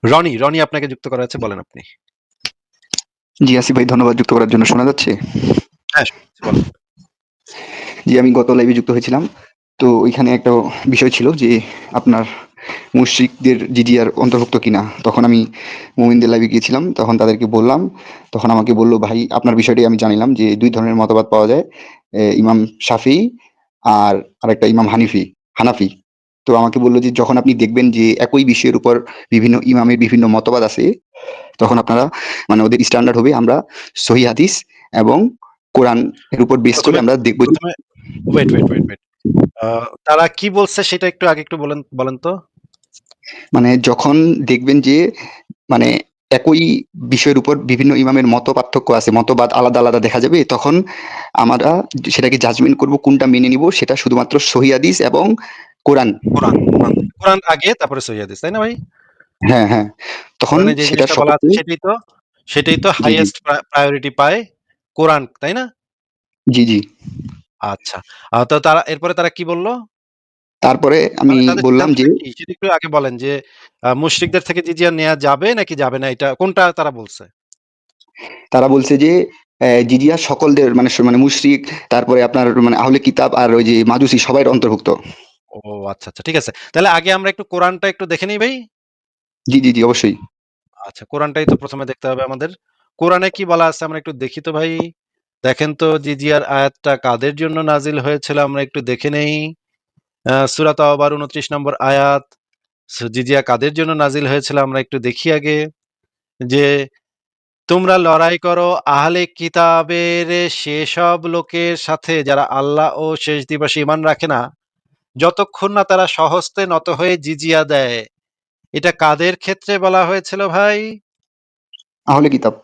রনি আপনাকে যুক্ত করা আছে, বলেন আপনি। জি আসিফ ভাই, ধন্যবাদ যুক্ত করার জন্য। শোনা যাচ্ছে? হ্যাঁ, বলেন। জি, আমি গত লাইভে যুক্ত হয়েছিলাম। তো ওইখানে একটা বিষয় ছিল যে আপনার মুশরিকদের জিজিয়ার অন্তর্ভুক্ত কিনা। তখন আমি মুমিনদের লাইভে গিয়েছিলাম, তখন তাদেরকে বললাম, তখন আমাকে বলল, ভাই আপনার বিষয়টি আমি জানিলাম যে দুই ধরনের মতবাদ পাওয়া যায়, ইমাম শাফি আর আরেকটা ইমাম হানাফি। তো আমাকে বললো যে যখন আপনি দেখবেন যে একই বিষয়ের উপর বিভিন্ন ইমামের বিভিন্ন মতবাদ আছে, তখন আপনারা মানে ওদের স্ট্যান্ডার্ড হবে আমরা সহি হাদিস এবং কোরআন এর উপর বেস করে প্রথমে আমরা দেখবো যে প্রথমে ওয়েট। তারা কি বলছে সেটা একটু আগে একটু বলেন বলেন তো। মানে যখন দেখবেন যে মানে একই বিষয়ের উপর বিভিন্ন ইমামের মত পার্থক্য আছে, মতবাদ আলাদা আলাদা দেখা যাবে, তখন আমরা সেটাকে জাজমেন্ট করব কোনটা মেনে নিব, সেটা শুধুমাত্র সহি হাদিস এবং কোরআন। কোরআন আগে, তারপরে সহিহ হাদিস, তাই না ভাই? হ্যাঁ, হ্যাঁ। তখন কোরআনে যে সেটা জিনিসটা বলা আছে সকলকে সেটাই তো জি, জি, হাইয়েস্ট প্রায়োরিটি পায় কোরআন, তাই না? জি, জি। আচ্ছা। তো এরপরে তারা কি বলল? তারপরে আমি মানে তাদের বললাম যে সিদ্ধান্তটা কি সেটা একটু আগে বলেন, যে মুশরিকদের থেকে জিজিয়া নেওয়া যাবে নাকি যাবে না, এটা কোনটা তারা বলছে? তারা বলছে যে জিজিয়া সকলদের মানে মানে মুশরিক, তারপরে আপনার মানে আহলে কিতাব আর ওই যে মাজুসি সবাই অন্তর্ভুক্ত। ও আচ্ছা, ঠিক আছে। তাহলে আগে আমরা একটু কোরআনটা একটু দেখে নিই ভাই। জি, জি, জি, অবশ্যই। আচ্ছা, কোরআনটাই তো প্রথমে দেখতে হবে আমাদের। কোরআনে কি বলা আছে আমরা একটু দেখি তো ভাই। দেখেন তো জিজিয়ার আয়াতটা কাদের জন্য নাজিল হয়েছিল আমরা একটু দেখে নেই। সূরা তাওবার ২৯ নম্বর আয়াত। জিজিয়া কাদের জন্য নাজিল হয়েছিল আমরা একটু দেখি আগে। যে তোমরা লড়াই করো আহলে কিতাবের সেসব লোকের সাথে যারা আল্লাহ ও শেষ দিবসে ঈমান রাখে না, যতক্ষণ না তারা স্বহস্তে নত হয়ে জিজিয়া দেয়। এটা কাদের ক্ষেত্রে বলা হয়েছিল ভাই? আহলে কিতাব।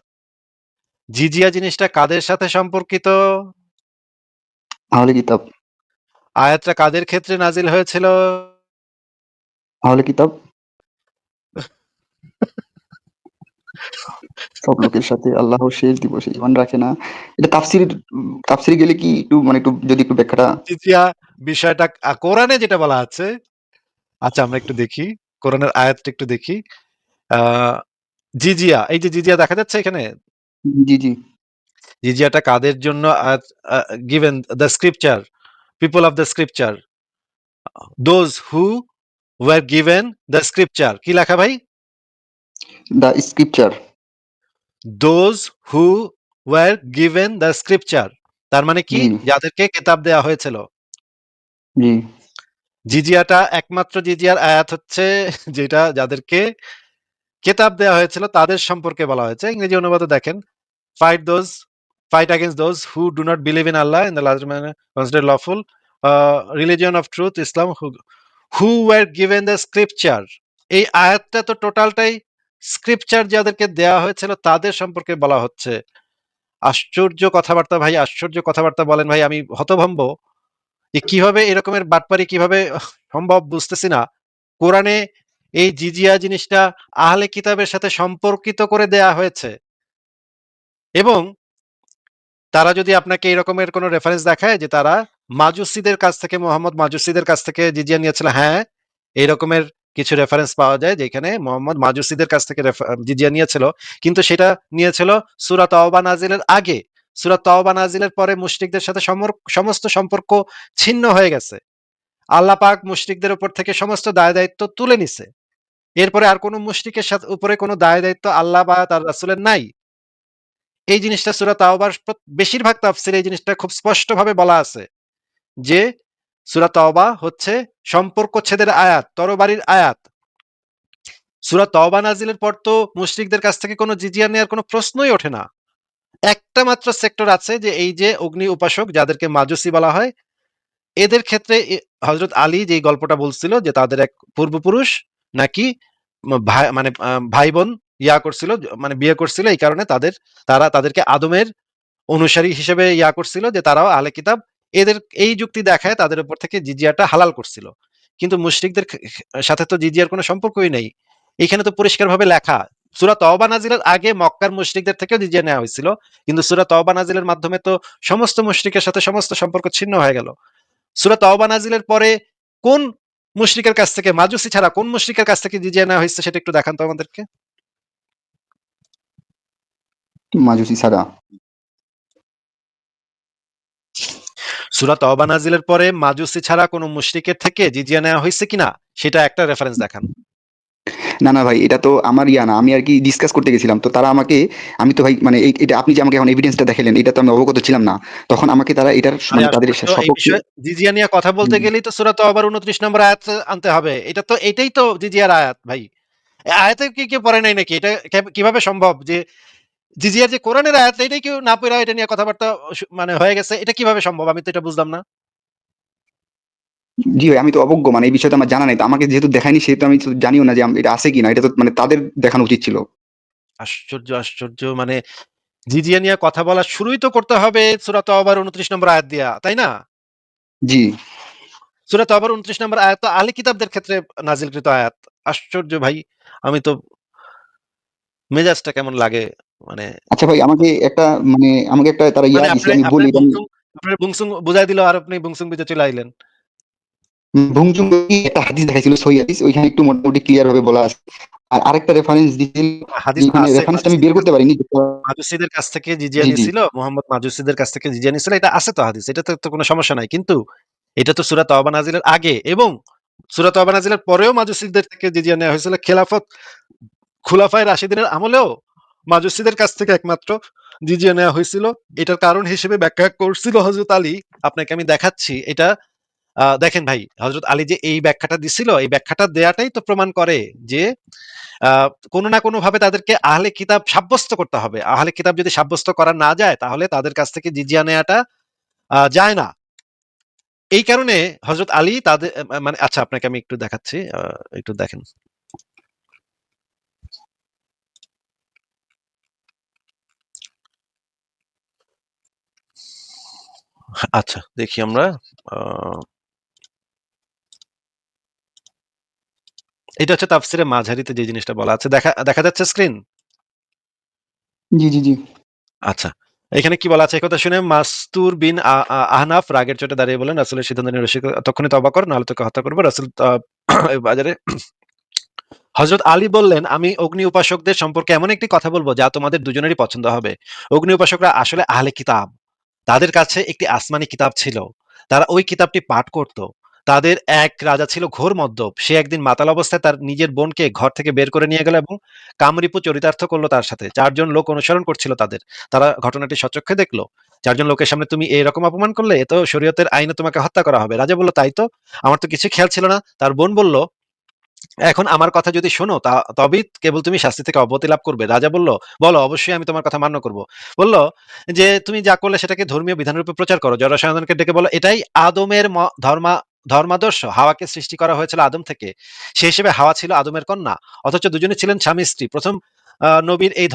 জিজিয়া জিনিসটা কাদের সাথে সম্পর্কিত? আহলে কিতাব। আয়াতটা কাদের ক্ষেত্রে নাজিল হয়েছিল? আহলে কিতাব সব লোকের সাথে আল্লাহর শেষ দিবসে ঈমান রাখে না। এটা তাফসিরে গেলে কি একটু মানে একটু যদি একটু ব্যাখ্যাটা। জিজিয়া বিষয়টা কোরআনে যেটা বলা আছে। আচ্ছা, আমরা একটু দেখি, কোরআনের আয়াতটা একটু দেখি। আহ জিজিয়া, এই যে জিজিয়া দেখা যাচ্ছে এখানে, জি, জি। জিজিয়াটা কাদের জন্য given the scripture, people of the scripture, those who were given the scripture, কি লেখা ভাই? The scripture. Those who were given the scripture, তার মানে কি? জি, যাদেরকে কিতাব দেয়া হয়েছিল। জি, জিজিয়াটা একমাত্র জিজিয়ার আয়াত হচ্ছে যেটা যাদেরকে কেতাব দেওয়া হয়েছিল তাদের সম্পর্কে বলা হয়েছে। ইংরেজি অনুবাদে দেখেন, fight those fight against those who do not believe in Allah in the last man considered lawful religion of truth Islam who were given the scripture। এই আয়াতটা তো টোটালটাই স্ক্রিপচার যাদেরকে দেওয়া হয়েছিল তাদের সম্পর্কে বলা হচ্ছে। আশ্চর্য কথাবার্তা ভাই, আশ্চর্য কথাবার্তা বলেন ভাই, আমি হতভম্ব। কিভাবে এরকমের বাটপারি কিভাবে সম্ভব বুঝতেছি না। কোরআনে এই জিজিয়া জিনিসটা আহলে কিতাবের সাথে সম্পর্কিত করে দেয়া হয়েছে, এবং তারা যদি আপনাকে এরকমের কোনো রেফারেন্স দেখায় যে তারা মাজুসিদের কাছ থেকে, মোহাম্মদ মাজুসিদের কাছ থেকে জিজিয়া নিয়েছিল, হ্যাঁ, এই রকমের কিছু রেফারেন্স পাওয়া যায় যেখানে মোহাম্মদ মাজুসিদের কাছ থেকে জিজিয়া নিয়েছিল, কিন্তু সেটা নিয়েছিল সূরা তাওবা নাজিলের আগে। সূরা তাওবা নাজিলের পরে মুশরিকদের সাথে সমস্ত সম্পর্ক ছিন্ন হয়ে গেছে। আল্লাহ পাক মুশরিকদের উপর থেকে সমস্ত দায় দায়িত্ব তুলে নিছে। এরপরে আর কোন মুশরিকের সাথে উপরে কোনো দায় দায়িত্ব আল্লাহ বা তার রাসূলের নাই। এই জিনিসটা সূরা তাওবার বেশিরভাগ তাফসীরে এই জিনিসটা খুব স্পষ্টভাবে বলা আছে যে সূরা তাওবা হচ্ছে সম্পর্কচ্ছেদের আয়াত, তরবারির আয়াত। সূরা তাওবা নাজিলের পর তো মুশরিকদের কাছ থেকে কোনো জিজিয়া নেওয়ার কোনো প্রশ্নই ওঠে না। একটা মাত্র সেক্টর আছে, যে এই যে অগ্নি উপাসক যাদেরকে মাজুসি বলা হয়, এদের ক্ষেত্রে হযরত আলী যেই গল্পটা বলছিল যে তাদের এক পূর্বপুরুষ নাকি ভাই মানে ভাই বোন করছিল, মানে বিয়ে করছিল, এই কারণে তারা তাদেরকে আদমের অনুসারী হিসেবে করছিল, যে তারাও আহলে কিতাব। এদের এই যুক্তি দেখায় তাদের উপর থেকে জিজিয়াটা হালাল করছিল। কিন্তু মুশরিকদের সাথে তো জিজিয়ার কোনো সম্পর্কই নেই। এখানে তো পরিষ্কারভাবে লেখা, সূরা তওবা নাজিলের আগে মক্কার মুশরিকদের থেকেও জিজিয়া নেওয়া হয়েছিল, কিন্তু সূরা তওবা নাজিলের মাধ্যমে তো সমস্ত মুশরিকের সাথে সমস্ত সম্পর্ক ছিন্ন হয়ে গেল। সূরা তওবা নাজিলের পরে কোন মুশরিকের কাছ থেকে, মাজুসি ছাড়া কোন মুশরিকের কাছ থেকে জিজিয়া নেওয়া হয়েছে সেটা একটু দেখান তো আমাদেরকে। মাজুসি ছাড়া। সূরা তওবা নাজিলের পরে মাজুসি ছাড়া কোন মুশরিকের থেকে জিজিয়া নেওয়া হয়েছে কিনা সেটা একটা রেফারেন্স দেখান। না, না ভাই, এটা তো আমার ইয়া না। আমি আরকি ডিসকাস করতে গেছিলাম। তো তারা আমাকে, আমি তো ভাই মানে এটা আপনি যে আমাকে এখন এভিডেন্সটা দেখাইলেন, এটা তো আমি অবগত ছিলাম না। তখন আমাকে তারা এটার আরে মানে তাদের আশ্চর্য! এই সপক্ষে। বিষয়ে জিজিয়া নিয়ে কথা হুম, বলতে হুম। গেলেই তো সূরা তওবার ২৯ নম্বর আয়াত আনতে হবে। এটাই তো জিজিয়ার আয়াত ভাই। আয়াতে কি কেউ পড়ে নাই নাকি? এটা কিভাবে সম্ভব যে জিজিয়ার যে কোরআনের আয়াত এটাই কেউ না পইড়া এটা নিয়ে কথাবার্তা মানে হয়ে গেছে। এটা কিভাবে সম্ভব? আমি তো এটা বুঝলাম না। জি ভাই, আমি তো অবজ্ঞ, মানে এই বিষয়টা আমার জানা নাই। তো আমাকে যেহেতু দেখায়নি, সেহেতু আমি তো জানিও না যে এটা আছে কিনা। এটা তো মানে তাদের দেখানো উচিত ছিল। আশ্চর্য, আশ্চর্য! মানে জিজিয়া নিয়ে কথা বলা শুরুই তো করতে হবে সূরা তওবার ২৯ নম্বর আয়াত দিয়া, তাই না? জি। সূরা তওবার ২৯ নম্বর আয়াত তো আহলি কিতাবদের ক্ষেত্রে নাজিলকৃত আয়াত। আশ্চর্য ভাই! আমি তো মেজাজটা কেমন লাগে মানে আচ্ছা ভাই, আমাকে একটা তারা মানে দিছে, আমি আপনার বলি এটা আমি। আপনার বুংসুং বুঝায় দিল আর আপনি বুংসুং বিতে চলে আইলেন। ভুংচুং একটা হাদিস দেখাইছিল, সহিহ হাদিস। ওইখানে একটু মোটামুটি ক্লিয়ার ভাবে বলা আছে। আর আরেকটা রেফারেন্স দিছিল, হাদিস তো যেখানে আছে রেফারেন্সটা আমি বের করতে পারিনি। মাজুসিদের কাছ থেকে জিজিয়া জি, জি। নিছিল, মুহাম্মদ মাজুসিদের কাছ থেকে জিজিয়া নিছিল। এটা আছে তো হাদিস। এটা তো কোনো সমস্যা নাই। কিন্তু এটা তো সূরা তওবা নাজিলের আগে এবং সূরা তওবা নাজিলের পরেও মাজুসিদের থেকে জিজিয়া নেওয়া হয়েছিল। খুলাফায়ে রাশিদিনের আমলেও মাজুসিদের কাছ থেকে একমাত্র জিজিয়া নেওয়া হয়েছিল। এটার কারণ হিসেবে ব্যাখ্যা করছিল হযরত আলী। আপনাকে আমি দেখাচ্ছি। এটা দেখেন ভাই, হযরত আলী যে এই ব্যাখ্যাটা দিছিল, এই ব্যাখ্যাটা দেয়াটাই তো প্রমাণ করে যে আ কোন না কোনভাবে তাদেরকে আহলে কিতাব সাব্যস্ত করতে হবে। আহলে কিতাব যদি সাব্যস্ত করা না যায় তাহলে তাদের কাছ থেকে জিজিয়া নেয়াটা যায় না। এই কারণে হযরত আলী তাদের মানে আচ্ছা আপনাকে আমি একটু দেখাচ্ছি। একটু দেখেন। আচ্ছা দেখি আমরা। আ এটা হচ্ছে তাফসিরে মাঝারিতে যে জিনিসটা বলা আছে। দেখা যাচ্ছে স্ক্রিন? জি, জি, জি। আচ্ছা। এখানে কি বলা আছে? এই কথা শুনে মাসতুর বিন আহনাফ রাগের চোটে দাঁড়িয়ে বললেন, রাসূলের সিদ্ধান্ত নিয়ে তখনই তওবা কর, নাহলে তোকে হত্যা করব। রাসূল বাজারে হযরত আলী বললেন, "আমি অগ্নি উপাসকদের সম্পর্কে এমন একটি কথা বলব যা তোমাদের দুজনেরই পছন্দ হবে। অগ্নি উপাসকরা আসলে আহলে কিতাব। তাদের কাছে একটি আসমানি কিতাব ছিল। তারা ওই কিতাবটি পাঠ করত। তাদের এক রাজা ছিল ঘোর মদ্যপ। সে একদিন মাতাল অবস্থায় তার নিজের বোনকে ঘর থেকে বের করে নিয়ে গেল এবং কামরূপ চরিতার্থ করল তার সাথে। ৪ জন লোক অনুসরণ করছিল তাদের। তারা ঘটনাটি স্বচক্ষে দেখল। ৪ জন লোকের সামনে তুমি এরকম অপমান করলে? এ তো শরীয়তের আইনে তোমাকে হত্যা করা হবে। রাজা বলল, তাই তো? আমার তো কিছু খেয়াল ছিল না। তার বোন বলল, এখন আমার কথা যদি শোনো তবেই কেবল তুমি শাস্তি থেকে অব্যাহতি লাভ করবে। রাজা বলল, বলো অবশ্যই আমি তোমার কথা মান্য করব। বলল যে তুমি যা করলে সেটাকে ধর্মীয় বিধানরূপে প্রচার করো। জনসাধারণকে ডেকে বলো এটাই আদমের ধর্মাদর্শ। হাওয়াকে সৃষ্টি করা হয়েছিল আদম থেকে। সেই হিসেবে হাওয়া ছিল আদমের কন্যা। অথচ দুজনে ছিলেন স্বামী স্ত্রী। প্রথম নবীর এই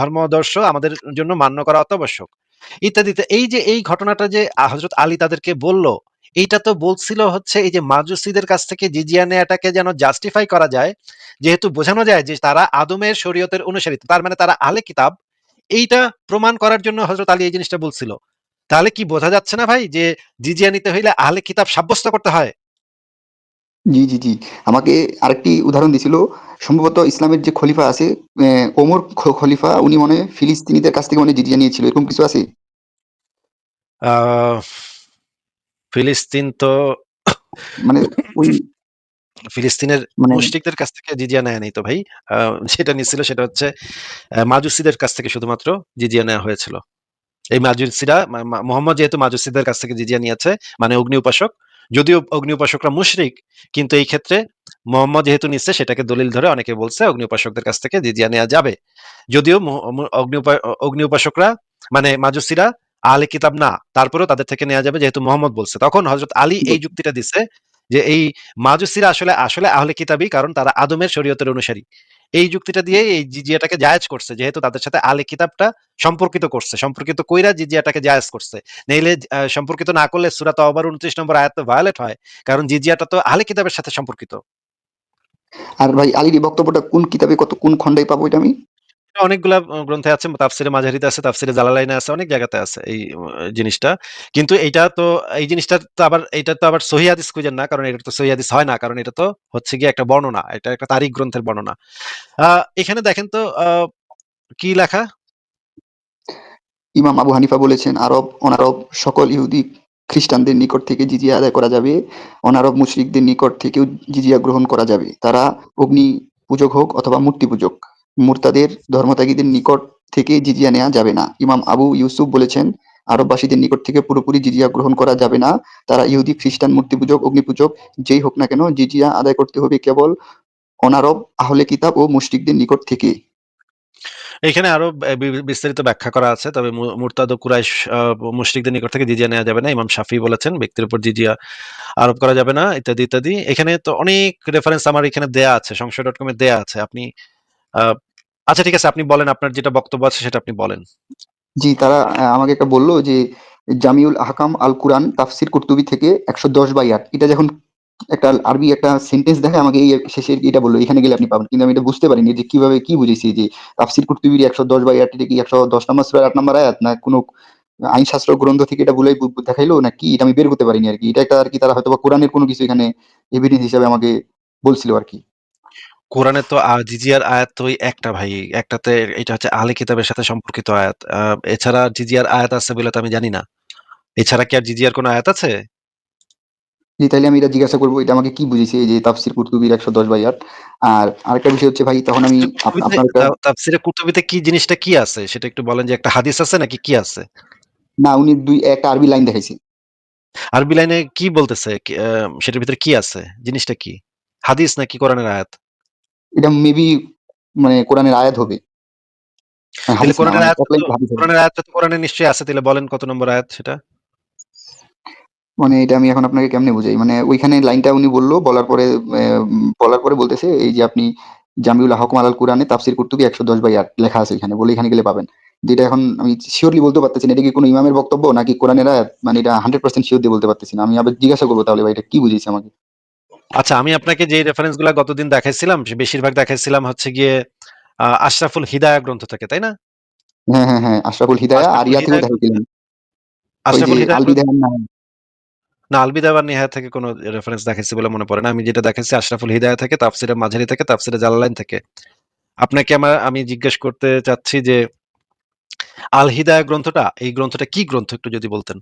ধর্মাদর্শ আমাদের জন্য মান্য করা অত্যাবশ্যক। ইত্যাদিতে এই যে এই ঘটনাটা যে হযরত আলী তাদেরকে বলল, এইটা তো বলছিল হচ্ছে এই যে মাজুসিদের কাছ থেকে জিজিয়া নেয়াটাকে যেন জাস্টিফাই করা যায়, যেহেতু বোঝানো যায় যে তারা আদমের শরীয়তের অনুসারী, তার মানে তারা আহলে কিতাব। এইটা প্রমাণ করার জন্য হযরত আলী এই জিনিসটা বলছিল। তাহলে কি বোঝা যাচ্ছে না ভাই যে জিজিয়া নিতে হইলে আহলে কিতাব সাব্যস্ত করতে হয়? জি, জি, জি। আমাকে আরেকটি উদাহরণ দিছিল। সম্ভবত ইসলামের যে খলিফা আছে, ওমর খলিফা, উনি মনে হয় ফিলিস্তিনিদের কাছ থেকে জিজিয়া নিয়েছিল। এরকম কিছু আছে? আহ ফিলিস্তিন তো মানে ওই ফিলিস্তিনের মানে মুশরিকদের কাছ থেকে জিজিয়া নেয় নাই তো ভাই। যেটা নিছিল সেটা হচ্ছে মাজুসিদের কাছ থেকে শুধুমাত্র জিজিয়া নেওয়া হয়েছিল। এই মাজুসিরা মুহাম্মদ যেহেতু মাজুসিদের কাছ থেকে জিজিয়া নিয়েছে, মানে অগ্নি উপাসক, যদিও অগ্নি উপাসকরা মুশরিক, কিন্তু এই ক্ষেত্রে মুহাম্মদ যেহেতু নিচ্ছে সেটাকে দলিল ধরে অনেকে বলছে অগ্নি উপাসকদের কাছ থেকে জিজিয়া নেওয়া যাবে। যদিও অগ্নি উপাসকরা মানে মাজুসিরা আহলে কিতাব না, তারপরেও তাদের থেকে নেওয়া যাবে যেহেতু মুহাম্মদ বলছে। তখন হযরত আলী এই যুক্তিটা দিচ্ছে যে এই মাজুসিরা আসলে আসলে আহলে কিতাবই, কারণ তারা আদমের শরীয়তের অনুসারী। এই যুক্তিটা দিয়ে এই জিজিয়াটাকে জায়েজ করছে, যেহেতু তাদের সাথে আহলে কিতাবটা সম্পর্কিত করছে, সম্পর্কিত কইরা জিজিয়াটাকে জায়েজ করছে। নইলে সম্পর্কিত না করলে সূরা তাওবার ২৯ নম্বর আয়াত তো ভায়োলেট হয়। কারণ জিজিয়াটা তো আহলে কিতাবের সাথে সম্পর্কিত। আর ভাই, আলীর এই বক্তব্যটা কোন কিতাবে, কোন খণ্ডে পাবো এটা আমি? অনেকগুলা গ্রন্থে আছে, তাফসিরে মাঝারিতে আছে, তাফসিরে জালালাইনে আছে, অনেক জায়গাতে আছে এই জিনিসটা। কিন্তু এইটা তো এই জিনিসটা তো আবার এইটা তো আবার সহিহ হাদিস খুঁজেন না, কারণ এটা তো সহিহ হাদিস হয় না, কারণ এটা তো হচ্ছে গিয়ে একটা বর্ণনা, এটা একটা তারিখ গ্রন্থের বর্ণনা। এখানে দেখেন তো কি লেখা? ইমাম আবু হানিফা বলেছেন, আরব অনারব সকল ইহুদি খ্রিস্টানদের নিকট থেকে জিজিয়া আদায় করা যাবে, অনারব মুশরিকদের নিকট থেকেও জিজিয়া গ্রহণ করা যাবে, তারা অগ্নি পূজক হোক অথবা মূর্তি পূজক। মুরতাদের ধর্মত্যাগীদের নিকট থেকে জিজিয়া নেওয়া যাবে না। ইমাম আবু ইউসুফ বলেছেন, আরববাসীদের নিকট থেকে পুরোপুরি জিজিয়া গ্রহণ করা যাবে না, তারা ইহুদি খ্রিস্টান মূর্তি পূজক অগ্নি পূজক যেই হোক না কেন, জিজিয়া আদায় করতে হবে কেবল অনারব আহলে কিতাব ও মুশরিকদের নিকট থেকে। এখানে আরো বিস্তারিত ব্যাখ্যা করা আছে, তবে মুরতাদ ও কুরাইশ মুশরিকদের নিকট থেকে জিজিয়া নেওয়া যাবে না। ইমাম শাফি বলেছেন ব্যক্তির উপর জিজিয়া আরোপ করা যাবে না, ইত্যাদি ইত্যাদি। এখানে তো অনেক রেফারেন্স আমার এখানে দেয়া আছে, সংশয়.com এ দেয়া আছে। আপনি আচ্ছা ঠিক আছে, আপনি বলেন, আপনার যেটা বক্তব্য আছে সেটা আপনি বলেন। জি, তারা আমাকে একটা বলল যে জামিউল আহকাম আল কুরআন তাফসির কুরতুবী থেকে ১১০/৮ এটা যখন একটা আরবি একটা সেন্টেন্স দেখায় আমাকে এই শেষে এটা বলল এখানে গেলে আপনি পাবেন। কিন্তু আমি এটা বুঝতে পারিনি যে কিভাবে কি বুঝেছি যে তাফসির কুরতুবীর ১১০/৮ এটা কি ১১০ নম্বর সূরার ৮ নম্বর আয়াত না কোনো আইনশাস্ত্র গ্রন্থ থেকে এটা বলেই দেখাইলো না কি এটা আমি বের করতে পারিনি আরকি। এটা একটা আরকি তারা হয়তোবা কোরআনের কোনো কিছু এখানে এভিডেন্স হিসাবে আমাকে বলছিল আরকি। কোরআনে তো জিজিয়ার আয়াত তো ওই একটা ভাই, একটাতে এটা হচ্ছে আহলে কিতাবের সাথে সম্পর্কিত আয়াত। এছাড়া জিজিয়ার আয়াত আছে বলে তো আমি জানি না। এছাড়া কি আর জিজিয়ার কোনো আয়াত আছে? জি, তাইলে আমি এটা জিজ্ঞাসা করব এটা আমাকে কি বুঝিয়েছে এই যে তাফসির কুরতুবীর ১১০/৮। আর আরেকটা বিষয় হচ্ছে ভাই তখন আমি তাফসীরে কুরতুবীতে আপনার একটা তাফসীরে কুরতুবীতে কি জিনিসটা কি আছে সেটা একটু বলেন, যে একটা হাদিস আছে নাকি কি আছে? না উনি একটা আরবি লাইন দেখাইছে। আরবি লাইনে কি বলতেছে? সেটার ভিতরে কি আছে? জিনিসটা কি? হাদিস নাকি কোরআনের আয়াত? এটা মেবি মানে কোরআনের আয়াত হবে। তাহলে হাদিস না মানে এক লাইন হাদিস হবে। কোরআনের আয়াতটা তো কোরআনে নিশ্চয়ই আছে। তাহলে বলেন কত নম্বর আয়াত সেটা? মানে এটা আমি এখন আপনাকে কেমনে বুঝাই? মানে ওইখানে লাইনটা উনি বলল, বলার পরে বলতেছে এই যে আপনি জামিউল আহকাম আল কুরআনে তাফসির কুরতুবী ১১০/৮ লেখা আছে ওইখানে। বলে এখানে গেলে পাবেন। যেটা এখন আমি সিউরলি বলতে পারতেছি না এটা কি কোনো ইমামের বক্তব্য নাকি কোরআনের আয়াত? মানে এটা 100% সিউর দিয়ে বলতে পারতেছি না। আমি আবার জিজ্ঞাসা করব তাহলে ভাই এটা কি বুঝিয়েছে আমাকে? আচ্ছা, আমি আপনাকে যে রেফারেন্স গুলা গতদিন দেখাইছিলাম, বেশিরভাগ দেখাইছিলাম হচ্ছে গিয়ে আশরাফুল হিদায়া গ্রন্থ থেকে, তাই না? হ্যাঁ, হ্যাঁ, হ্যাঁ। আশরাফুল হিদায়া আর আশরাফুল ইয়া থেকেও হিদায়া গ্রন্থ, দেখাইছিলেন। ওই যে আশরাফুল হিদায়া আল গ্রন্থ, বিদায়ান নাহার। না আল বিদায়া ওয়ান নিহায়া থেকে কোনো রেফারেন্স দেখাইছি বলে মনে পড়ে না। আমি যেটা দেখাইছি আশরাফুল হিদায়া থেকে, তাফসিরে মাঝারি থেকে, তাফসিরে জালালাইন থেকে। আপনাকে আমি জিজ্ঞেস করতে চাচ্ছি যে আল হিদায়া গ্রন্থটা, এই গ্রন্থটা কি গ্রন্থ একটু যদি বলতেন।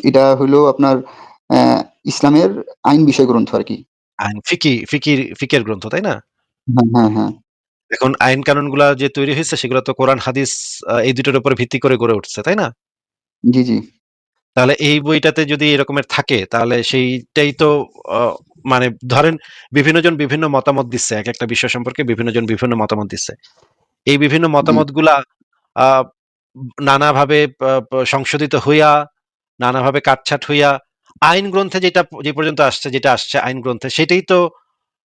এটা হইলো আপনার অ্যা ইসলামের আইন বিষয় গ্রন্থ আরকি। আইন ফিকের গ্রন্থ, তাই না? হ্যাঁ, হ্যাঁ, হ্যাঁ। এখন আইন কানুনগুলা যে তৈরি হয়েছে সেগুলো তো কোরআন হাদিস এই দুটোর উপর ভিত্তি করে গড়ে উঠছে, তাই না? জি, জি। তাহলে এই বইটাতে যদি এরকমের থাকে তাহলে সেইটাই তো মানে ধরেন বিভিন্ন জন বিভিন্ন মতামত দিচ্ছে, এক একটা বিষয় সম্পর্কে বিভিন্ন জন বিভিন্ন মতামত দিচ্ছে। এই বিভিন্ন জি, মতামতগুলা আ নানাভাবে সংশোধিত হইয়া, নানাভাবে কাটছাঁট হইয়া আইন গ্রন্থে যে পর্যন্ত আসছে, যেটা আসছে আইন গ্রন্থে, সেটাই তো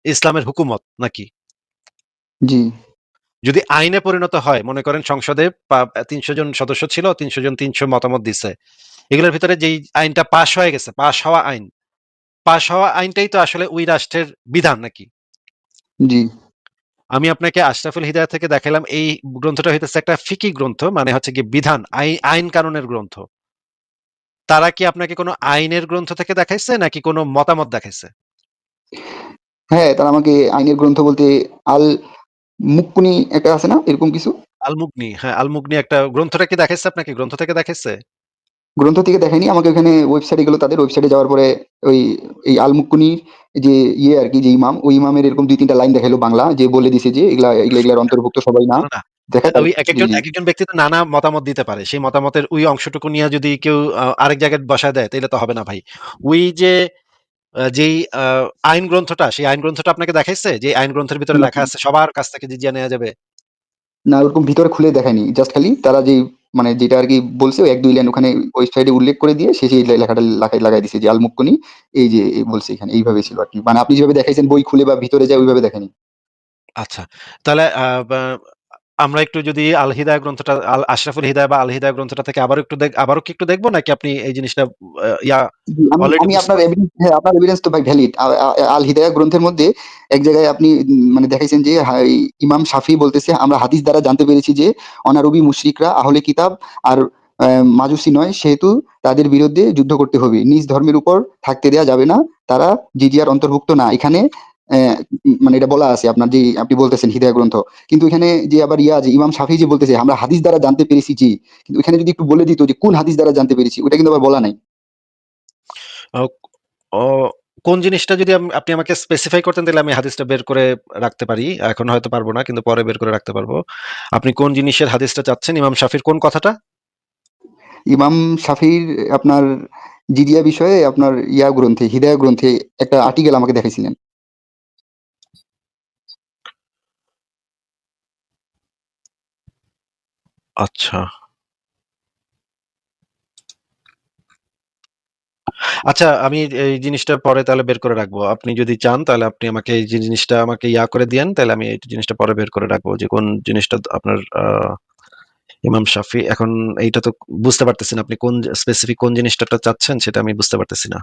ইসলামের হুকুমত নাকি? জি, যদি আইনে পরিণত হয়, মনে করেন সংসদে ৩০০ জন সদস্য ছিল, ৩০০ জন ৩০০ মতামত দিছে। এগুলোর ভিতরে যেই আইনটা পাস হয়ে গেছে, পাস হওয়া আইনটাই তো আসলে ওই রাষ্ট্রের বিধান নাকি? জি। আমি আপনাকে আশরাফুল হিদায়াত থেকে দেখালাম, এই গ্রন্থটা হইতেছে একটা ফিকি গ্রন্থ, মানে হচ্ছে কি বিধান, আইন কানুনের গ্রন্থ। তারা কি আপনাকে কোনো আইনের গ্রন্থ থেকে দেখাইছে নাকি কোনো মতামত দেখাইছে? হ্যাঁ, তারা আমাকে আইনের গ্রন্থ বলতে আল মুক্কুনি একটা আছে না? এরকম কিছু? আল মুগনি, হ্যাঁ আল মুগনি একটা গ্রন্থটা কি দেখাইছে আপনাকে? গ্রন্থ থেকে দেখাইছে? গ্রন্থ থেকে দেখায়নি। আমাকে ওখানে ওয়েবসাইটে গেল তাদের ওয়েবসাইটে যাওয়ার পরে ওই এই আল মুক্কুনির যে ইয়ে আরকি যে ইমাম, ওই ইমামের এরকম ২-৩ টা লাইন দেখাইলো বাংলা যে বলে দিছে যে এগুলার অন্তর্ভুক্ত সবাই না। না, না। দেখায় ওই জি, জি। একেকজন ব্যক্তি তো নানা মতামত দিতে পারে। সেই মতামতের ওই অংশটুকু নিয়ে যদি কেউ আরেক জায়গায় বসায় দেয় তাইলে তো হবে না ভাই। ওই যে যেই আইন গ্রন্থটা, সেই আইন গ্রন্থটা আপনাকে দেখাইছে? যে আইন গ্রন্থের ভিতরে না, লেখা আছে সবার কাছ থেকে জিজিয়া নেয়া যাবে। না ওরকম ভিতরে খুলে দেখায়নি। জাস্ট খালি তারা যেই মানে যেটা আরকি বলছে ১-২ লাইন ওখানে ওয়েবসাইটে উল্লেখ করে দিয়ে শেষে এই লেখাটা লাগায় দিছে যে আল মুক্কুনি এই যে বলছে এখানে এইভাবে ছিল আরকি। মানে আপনি যেভাবে দেখাইছেন বই খুলে বা ভিতরে যায় ওইভাবে দেখায়নি। আচ্ছা। তাহলে আমরা একটু যদি আল হিদায়া গ্রন্থটা, আশরাফুল হিদায়া বা আল হিদায়া গ্রন্থটা থেকে আবারও কি একটু দেখবো, নাকি আপনি এই জিনিসটা জি, আমি অলরেডি আমি বুঝতে আপনার পারছেন? এভিডেন্স, হ্যাঁ, আপনার এভিডেন্স তো ভাই ভ্যালিড। আল হিদায়াহ গ্রন্থের মধ্যে এক জায়গায় আপনি মানে দেখাইছেন যে ইমাম শাফি বলতেছে আমরা হাদিস দ্বারা জানতে পেরেছি যে অনারবি মুশরিকরা আহলে কিতাব আর মাজুসি নয়, সেহেতু তাদের বিরুদ্ধে যুদ্ধ করতে হবে, নিজ ধর্মের উপর থাকতে দেয়া যাবে না, তারা জিজিয়ার অন্তর্ভুক্ত না। এখানে মানে এটা বলা আছে আপনার, যে আপনি বলতেছেন হিদায়া গ্রন্থ, কিন্তু এখানে যে আবার যে ইমাম শাফি যে বলতেছে আমরা হাদিস দ্বারা জানতে পেরেছি, জি, কিন্তু এখানে যদি একটু বলে দিত যে কোন হাদিস দ্বারা জানতে পেরেছি, ওটা কিন্তু আবার বলা নাই। আহ, ও, কোন জিনিসটা যদি আপনি আমাকে স্পেসিফাই করতেন, তাহলে আমি হাদিসটা বের করে রাখতে পারি। এখন হয়তো পারবো না, কিন্তু পরে বের করে রাখতে পারবো। আপনি কোন জিনিসের হাদিসটা চাচ্ছেন? ইমাম শাফির কোন কথাটা? ইমাম শাফির আপনার জিজিয়া বিষয়ে আপনার গ্রন্থে, হিদায়া গ্রন্থে একটা আর্টিকেল আমাকে দেখাইছিলেন। আচ্ছা, আচ্ছা, আমি এই জিনিসটা পরে তাহলে বের করে রাখবো। আপনি যদি চান তাহলে আপনি আমাকে এই জিনিসটা আমাকে করে দিয়েন, তাহলে আমি এই জিনিসটা পরে বের করে রাখবো, যে কোন জিনিসটা আপনার ইমাম শাফি। এখন এইটা তো বুঝতে পারতেছি না, আপনি কোন স্পেসিফিক কোন জিনিসটা চাচ্ছেন, সেটা আমি বুঝতে পারতেছি না।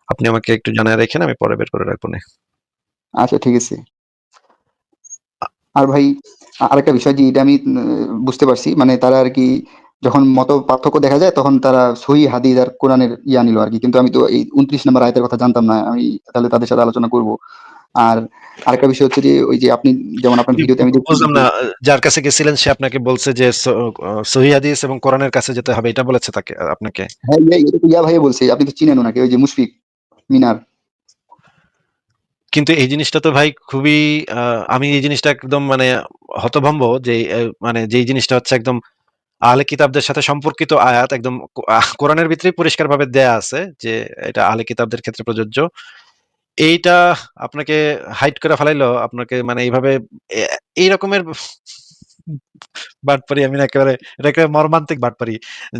আপনি আমাকে একটু জানায় রাখেন, আমি পরে বের করে রাখবো না। আচ্ছা, ঠিক আছে। আর ভাই, আরেকটা বিষয় যে এটা আমি বুঝতে পারছি, মানে তারা আর কি যখন মত পার্থক্য দেখা যায় তখন তারা সহি হাদিস আর কোরআনের নিল আর কি, কিন্তু আমি তো এই 29 নম্বর আয়াতের কথা জানতাম না। আমি তাহলে তাদের সাথে আলোচনা করব। আর আরেকটা বিষয় হচ্ছে যে ওই যে আপনি যেমন আপনার ভিডিওতে আমি দেখছি বুঝলাম যে না, যার কাছে গেছিলেন সে আপনাকে বলছে যে সহিহ হাদিস এবং কোরআনের কাছে যেতে হবে, এটা বলেছে তাকে আপনাকে? হ্যাঁ, এটা তো ভাই বলছে, আপনি তো চিনেন ওনাকে, ওই যে মুশফিক মিনার। কিন্তু এই জিনিসটা তো ভাই খুবই আমি এই জিনিসটা একদম মানে হতভম্ব, যে মানে যেই জিনিসটা হচ্ছে একদম আহলে কিতাবদের সাথে সম্পর্কিত আয়াত, একদম কোরআনের ভিতরেই পরিষ্কারভাবে দেয়া আছে যে এটা আহলে কিতাবদের ক্ষেত্রে প্রযোজ্য। এইটা আপনাকে হাইড করে ফেলাইলো আপনাকে, মানে এইভাবে এই রকমের বাটপারি। আমি না একেবারে, এটা একেবারে মর্মান্তিক বাটপারি।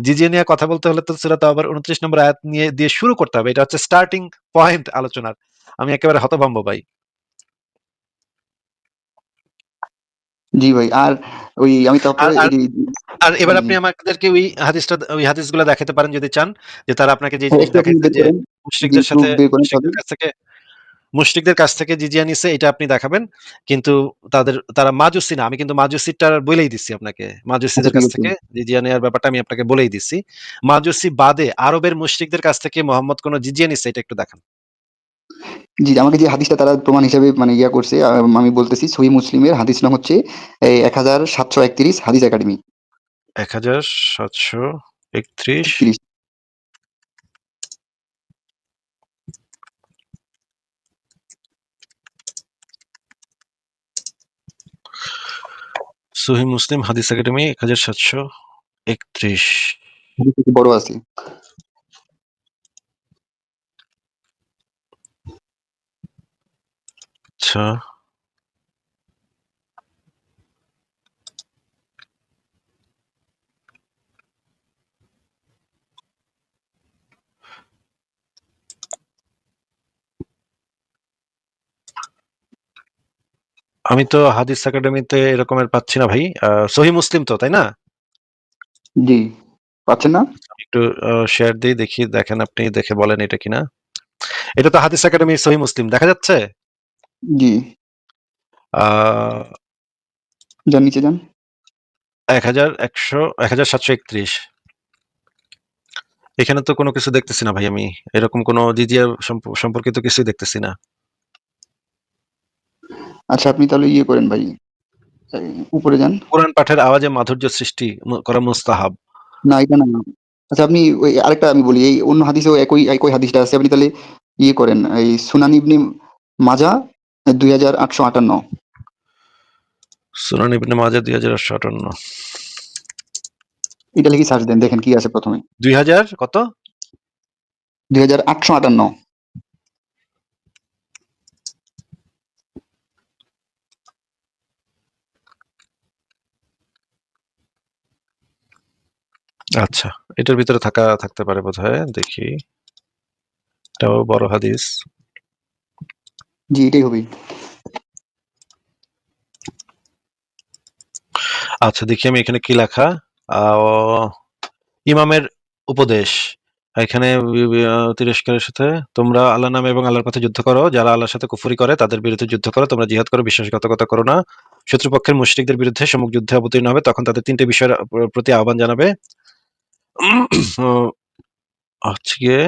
জিজিয়ে নিয়ে কথা বলতে হলে তো সেটা তো আবার 29 নম্বর আয়াত নিয়ে দিয়ে শুরু করতে হবে, এটা হচ্ছে স্টার্টিং পয়েন্ট আলোচনার। আমি একেবারে হতভম্ব ভাই। জি ভাই। আর ওই আমি আর তারপরে আর এই যে আর এবার জি, আপনি আমাদেরকে ওই হাদিসগুলো দেখাতে পারেন যদি চান, যে তারা আপনাকে যে হ্যাঁ, জিনিস একটু আপনি দেখাইছে বের যে করেন। জি, মুশরিকদের একটু সাথে বের করেন তাহলে। মুশরিকদের কাছ থেকে জিজিয়া নিছে, এটা আপনি দেখাবেন। কিন্তু তারা মাজুসি না। আমি কিন্তু মাজুসিটা বলেই দিছি আপনাকে। আচ্ছা, মাজুসিদের ঠিক কাছ আছে। থেকে জিজিয়া নেওয়ার ব্যাপারটা আমি আপনাকে বলেই দিছি। মাজুসি বাদে আরবের মুশরিকদের কাছ থেকে মোহাম্মদ কোন জিজিয়া নিছে, এটা একটু দেখান। জি, আমাকে যে হাদিসটা তারা প্রমাণ হিসেবে মানে করছে, আমি বলতেছি সহিহ মুসলিমের হাদিস নং হচ্ছে 1731, হাদিস একাডেমি 1731। 31। সহিহ মুসলিম হাদিস একাডেমি 1731। হাদিস একটু বড় আছে। আচ্ছা, আমি তো হাদিস একাডেমিতে এরকমের পাচ্ছি না ভাই। সহিহ মুসলিম তো, তাই না? জি, পাচ্ছেন না? আমি একটু শেয়ার দিই, দেখি, দেখেন, আপনি দেখে বলেন এটা কিনা। এটা তো হাদিস একাডেমি সহিহ মুসলিম দেখা যাচ্ছে। জি, আহ যান নিচে যান। 1731। এখানে তো কোনো কিছু দেখতেছি না ভাই আমি। এরকম কোনো জিজিয়া সম্পর্কিত কিছুই দেখতেছি না। আচ্ছা, আপনি তাহলে করেন ভাই, এই, উপরে যান। কোরআন পাঠের আওয়াজে মাধুর্য সৃষ্টি করা মুস্তাহাব। না, এটা না। আচ্ছা, আপনি ওই আরেকটা আমি বলি, এই অন্য হাদিসেও একই একই হাদিসটা আছে, আপনি তাহলে করেন এই সুনান ইবনে মাজা 2858। সুনান ইবনে মাজাহ 2858। এটা লিখে সার্চ দেন, দেখেন কি আছে প্রথমে। 2000 কত? 2858। আচ্ছা, এটার ভিতরে থাকতে পারে বোধহয়, দেখি। এটাও বড় হাদিস। জি, এটাই হবে। আচ্ছা, দেখি আমি এখানে কি লেখা। ইমামের উপদেশ এখানে তিরস্কারের সাথে তোমরা আল্লাহ নামে এবং আল্লাহর পথে যুদ্ধ করো, যারা আল্লাহর সাথে কুফরি করে তাদের বিরুদ্ধে যুদ্ধ করো, তোমরা জিহাদ করো, বিশ্বাসঘাতকতা করো না, শত্রুপক্ষের মুশরিকদের বিরুদ্ধে সম্মুখ যুদ্ধে অবতীর্ণ হবে, তখন তাদের তিনটে বিষয়ের প্রতি আহ্বান জানাবে। হচ্ছে গিয়ে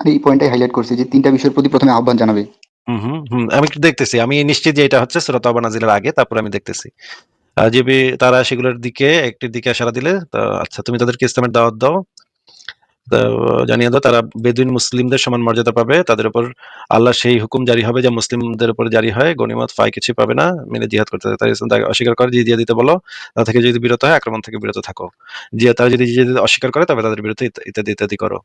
এই পয়েন্টটাই হাইলাইট করছে যে ৩ টা বিষয়ের প্রতি প্রথমে আহ্বান জানাবে। আমি একটু দেখতেছি, আমি নিশ্চিত যে এটা হচ্ছে সূরা তাওবা নাজিলের আগে, তারপর আমি দেখতেছি। যে তারা সেগুলোর দিকে একটির দিকে সাড়া দিলে, আচ্ছা তুমি তাদেরকে ইসলামের দাওয়াত দাও, জানিয়ে দাও তারা বেদুইন মুসলিমদের সমান মর্যাদা পাবে, তাদের উপর আল্লাহ সেই হুকুম জারি হবে যা মুসলিমদের উপর জারি হয়, গনিমত ফাই কিছু পাবে না, মিলে জিহাদ করতে থাকে, তারা ইসলাম অস্বীকার করে জিজিয়া দিতে বলো, তা থেকে যদি বিরত হয় আক্রমণ থেকে বিরত থাকো, তারা যদি জিজিয়া দিতে অস্বীকার করে তবে তাদের বিরুদ্ধে ইত্যাদি ইত্যাদি করো।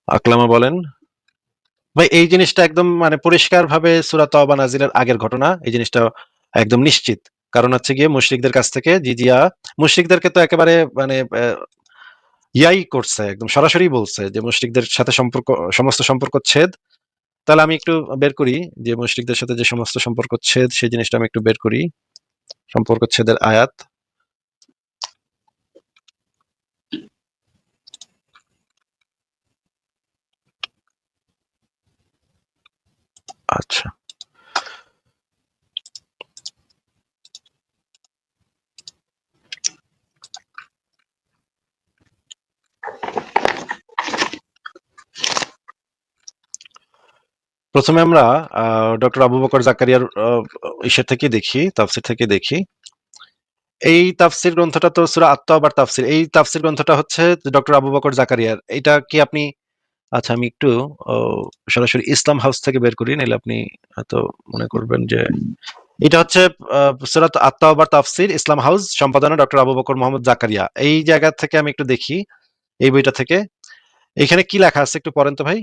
আকলামা বলেন, ভাই এই জিনিসটা একদম মানে পরিষ্কার ভাবে সূরা তাওবা নাজিলের আগের ঘটনা, এই জিনিসটা একদম নিশ্চিত। কারণ হচ্ছে গিয়ে মুশরিকদের কাছ থেকে জিজিয়া, মুশরিকদেরকে তো একেবারে মানে ইয়াই করছে, একদম সরাসরি বলছে যে মুশরিকদের সাথে সম্পর্ক, সমস্ত সম্পর্ক ছেদ। তাহলে আমি একটু বের করি যে মুশরিকদের সাথে যে সমস্ত সম্পর্ক ছেদ, সেই জিনিসটা আমি একটু বের করি, সম্পর্ক ছেদের আয়াত। আচ্ছা, প্রথমে আমরা ডক্টর আবু বকর জাকারিয়ার ইসের থেকে দেখি, তাফসির থেকে দেখি। এই তাফসির গ্রন্থটা তো সূরা আত-তাওবার তাফসির, এই তাফসির গ্রন্থটা হচ্ছে ডক্টর আবু বকর জাকারিয়ার। এটা কি আপনি, আচ্ছা আমি একটু সরাসরি ইসলাম হাউস থেকে বের করি, নাহলে আপনি হয়তো মনে করবেন যে এটা হচ্ছে সূরাত আত-তাওবার তাফসির, ইসলাম হাউস, সম্পাদনা ডক্টর আবু বকর মোহাম্মদ জাকারিয়া। এই জায়গা থেকে আমি একটু দেখি, এই বইটা থেকে এখানে কি লেখা আছে একটু পড়েন তো ভাই।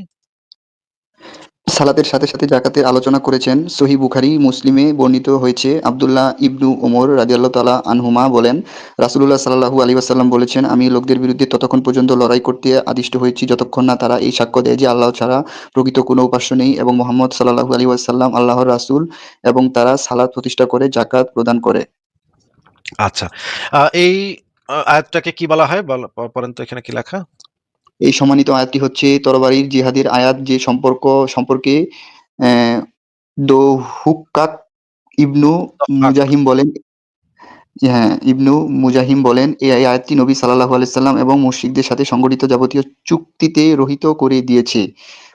সালাতের সাথে সাথে জাকাতের আলোচনা করেছেন। সহিহ বুখারী, মুসলিমে বর্ণিত হয়েছে, আব্দুল্লাহ ইবনু ওমর রাদিয়াল্লাহু তাআলা আনহুমা বলেন, রাসূলুল্লাহ সাল্লাল্লাহু আলাইহি ওয়াসাল্লাম বলেছেন, আমি লোকদের বিরুদ্ধে ততক্ষণ পর্যন্ত লড়াই করতে আদিষ্ট হয়েছি যতক্ষণ না তারা এই সাক্ষ্য দেয় যে আল্লাহ ছাড়া প্রকৃত কোনো উপাস্য নেই এবং মুহাম্মদ সাল্লাল্লাহু আলাইহি ওয়াসাল্লাম আল্লাহর রাসূল, এবং তারা সালাত প্রতিষ্ঠা করে, যাকাত প্রদান করে। আচ্ছা, এই আয়াতটাকে কি বলা হয় পড়েন তো, এখানে কি লেখা। এই সম্মানিত আয়াতটি হচ্ছে তরবারির জিহাদের আয়াত, যে সম্পর্কে দোহুক্কাক ইবনু মুজাহিম বলেন, হ্যাঁ, ইবনু মুজাহিম বলেন, এই আয়াতটি নবী সাল্লাল্লাহু আলাইহি সাল্লাম এবং মুশরিকদের সাথে সংগঠিত যাবতীয় চুক্তিতে রহিত করে দিয়েছে।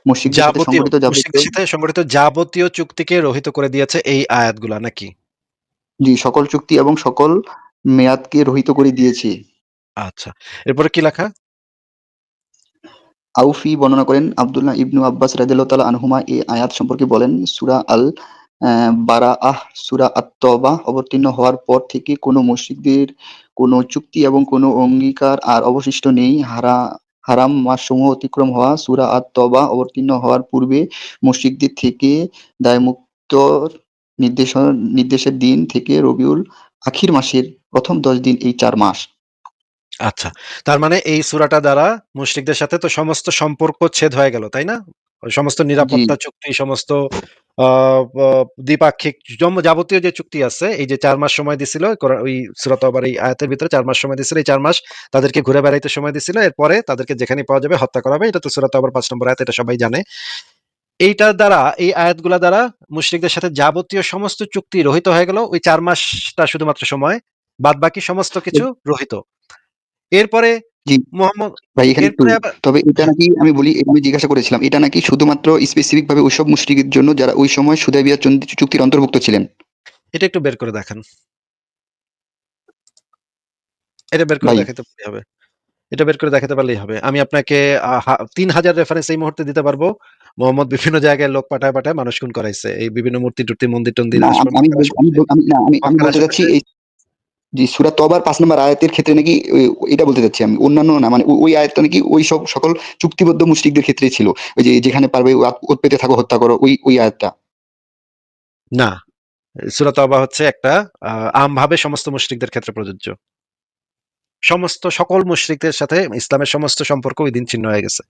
মুশরিকদের সাথে যাবতীয়, সংগঠিত যাবতীয়, মুশরিকদের সাথে সংগঠিত যাবতীয় চুক্তিকে রহিত করে দিয়েছে এই আয়াতগুলা নাকি? জি, সকল চুক্তি এবং সকল মেয়াদকে রহিত করে দিয়েছে। আচ্ছা, এরপরে কি লেখা? আউফি বর্ণনা করেন, আব্দুল্লাহ ইবনু আব্বাস রাদিয়াল্লাহু তাআলা আনহুমা এই আয়াত সম্পর্কে বলেন, সূরা আল বারাআহ, সূরা আত-তওবাহ অবতীর্ণ হওয়ার পর থেকে কোনো মুশরিকদের কোনো চুক্তি এবং কোনো অঙ্গীকার আর অবশিষ্ট নেই। হারাম মাসসমূহ অতিক্রম হওয়া, সূরা আত-তওবাহ অবতীর্ণ হওয়ার পূর্বে মুশরিকদের থেকে দায়মুক্তর নির্দেশের দিন থেকে রবিউল আখির মাসের প্রথম ১০ দিন, এই ৪ মাস। আচ্ছা, তার মানে এই সূরাটা দ্বারা মুশরিকদের সাথে তো সমস্ত সম্পর্ক ছেদ হয়ে গেল, তাই না? ওই সমস্ত জি, নিরাপত্তা চুক্তি, সমস্ত দ্বিপাক্ষিক যাবতীয় যে চুক্তি আছে, এই যে ৪ মাস সময় দিছিল ওই সূরা তওবার এই আয়াতের ভিতরে ৪ মাস সময় দিছিল, এই ৪ মাস তাদেরকে ঘুরে বেড়াইতে সময় দিছিল, এরপরে তাদেরকে যেখানে পাওয়া যাবে হত্যা করা হবে। এটা তো সূরা তওবার ৫ নম্বর আয়াত, এটা সবাই জানে। এইটার দ্বারা, এই আয়াতগুলা দ্বারা মুশরিকদের সাথে যাবতীয় সমস্ত চুক্তি রহিত হয়ে গেল, ওই ৪ মাসটা শুধুমাত্র সময়, বাদ বাকি সমস্ত কিছু রহিত। এরপরে জি। মোহাম্মদ, ভাই এখানে একটু, এরপরে আবার, তবে এটা হ্যাঁ, নাকি আমি বলি, আমি জিজ্ঞাসা করেছিলাম, এটা নাকি শুধুমাত্র স্পেসিফিক ভাবে ওইসব মুশরিকের জন্য যারা ওই সময় হুদায়বিয়া চুক্তির অন্তর্ভুক্ত ছিলেন। এটা একটু বের করে দেখান, এটা বের করে ভাই দেখাতে পারলেই হবে, এটা বের করে দেখাতে পারলেই হবে। আমি আপনাকে ৩,০০০ রেফারেন্স এই মুহূর্তে দিতে পারবো। মোহাম্মদ বিভিন্ন জায়গায় লোক পাঠায় পাঠায় মানুষ খুন করাইছে, এই বিভিন্ন মূর্তি টুর্তি, মন্দির টন্দির, না, আমি মক্কার বল- আমি আশেপাশে, বল- আমি না আমি আমি মক্কার বলতে চাচ্ছি আশেপাশে। এই যে সূরা তবার ৫ নম্বর আয়াতের ক্ষেত্রে নাকি এটা বলতে চাচ্ছি আমি, অন্যান্য না, মানে ওই আয়াতটা নাকি ওই সব সকল চুক্তিবদ্ধ মুশরিকদের ক্ষেত্রেই ছিল, ওই যে যেখানে পারবে ওত পেতে থাকো, হত্যা করো, ওই আয়াতটা। না, সূরা তাওবা হচ্ছে একটা আমভাবে সমস্ত মুশরিকদের ক্ষেত্রে প্রযোজ্য। সকল মুশরিকদের সাথে ইসলামের সমস্ত সম্পর্ক ওই দিন ছিন্ন হয়ে গেছে।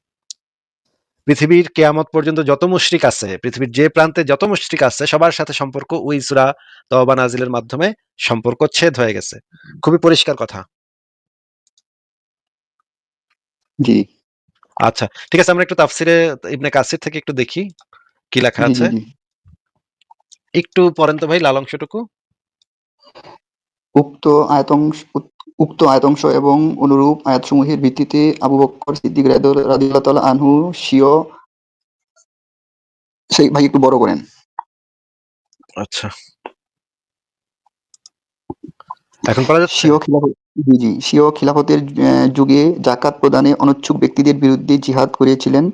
পৃথিবীর কিয়ামত পর্যন্ত যত মুশরিক আছে, পৃথিবীর যে প্রান্তে যত মুশরিক আছে সবার সাথে সম্পর্ক ওই সূরা তওবা নাজিলের মাধ্যমে সম্পর্ক ছেদ হয়ে গেছে। খুবই পরিষ্কার কথা। জি, আচ্ছা, ঠিক আছে, আমরা একটু তাফসিরে ইবনে কাসির থেকে একটু দেখি কি লেখা জি, জি, আছে। জি। একটু পড়েন তো ভাই লাল অংশটুকু। উক্ত উক্ত আয়াতংশ এবং অনুরূপ আয়াতসমূহের ভিত্তিতে আবু বকর সিদ্দিক রাদিয়াল্লাহু তাআলা আনহু সেই ভাই একটু বড় করেন। আচ্ছা, এখন পড়া যাচ্ছে? স্বীয় খিলাফত জি, জি। স্বীয় খিলাফতের যুগে যাকাত প্রদানে অনিচ্ছুক ব্যক্তিদের বিরুদ্ধে জিহাদ করিয়াছিলেন।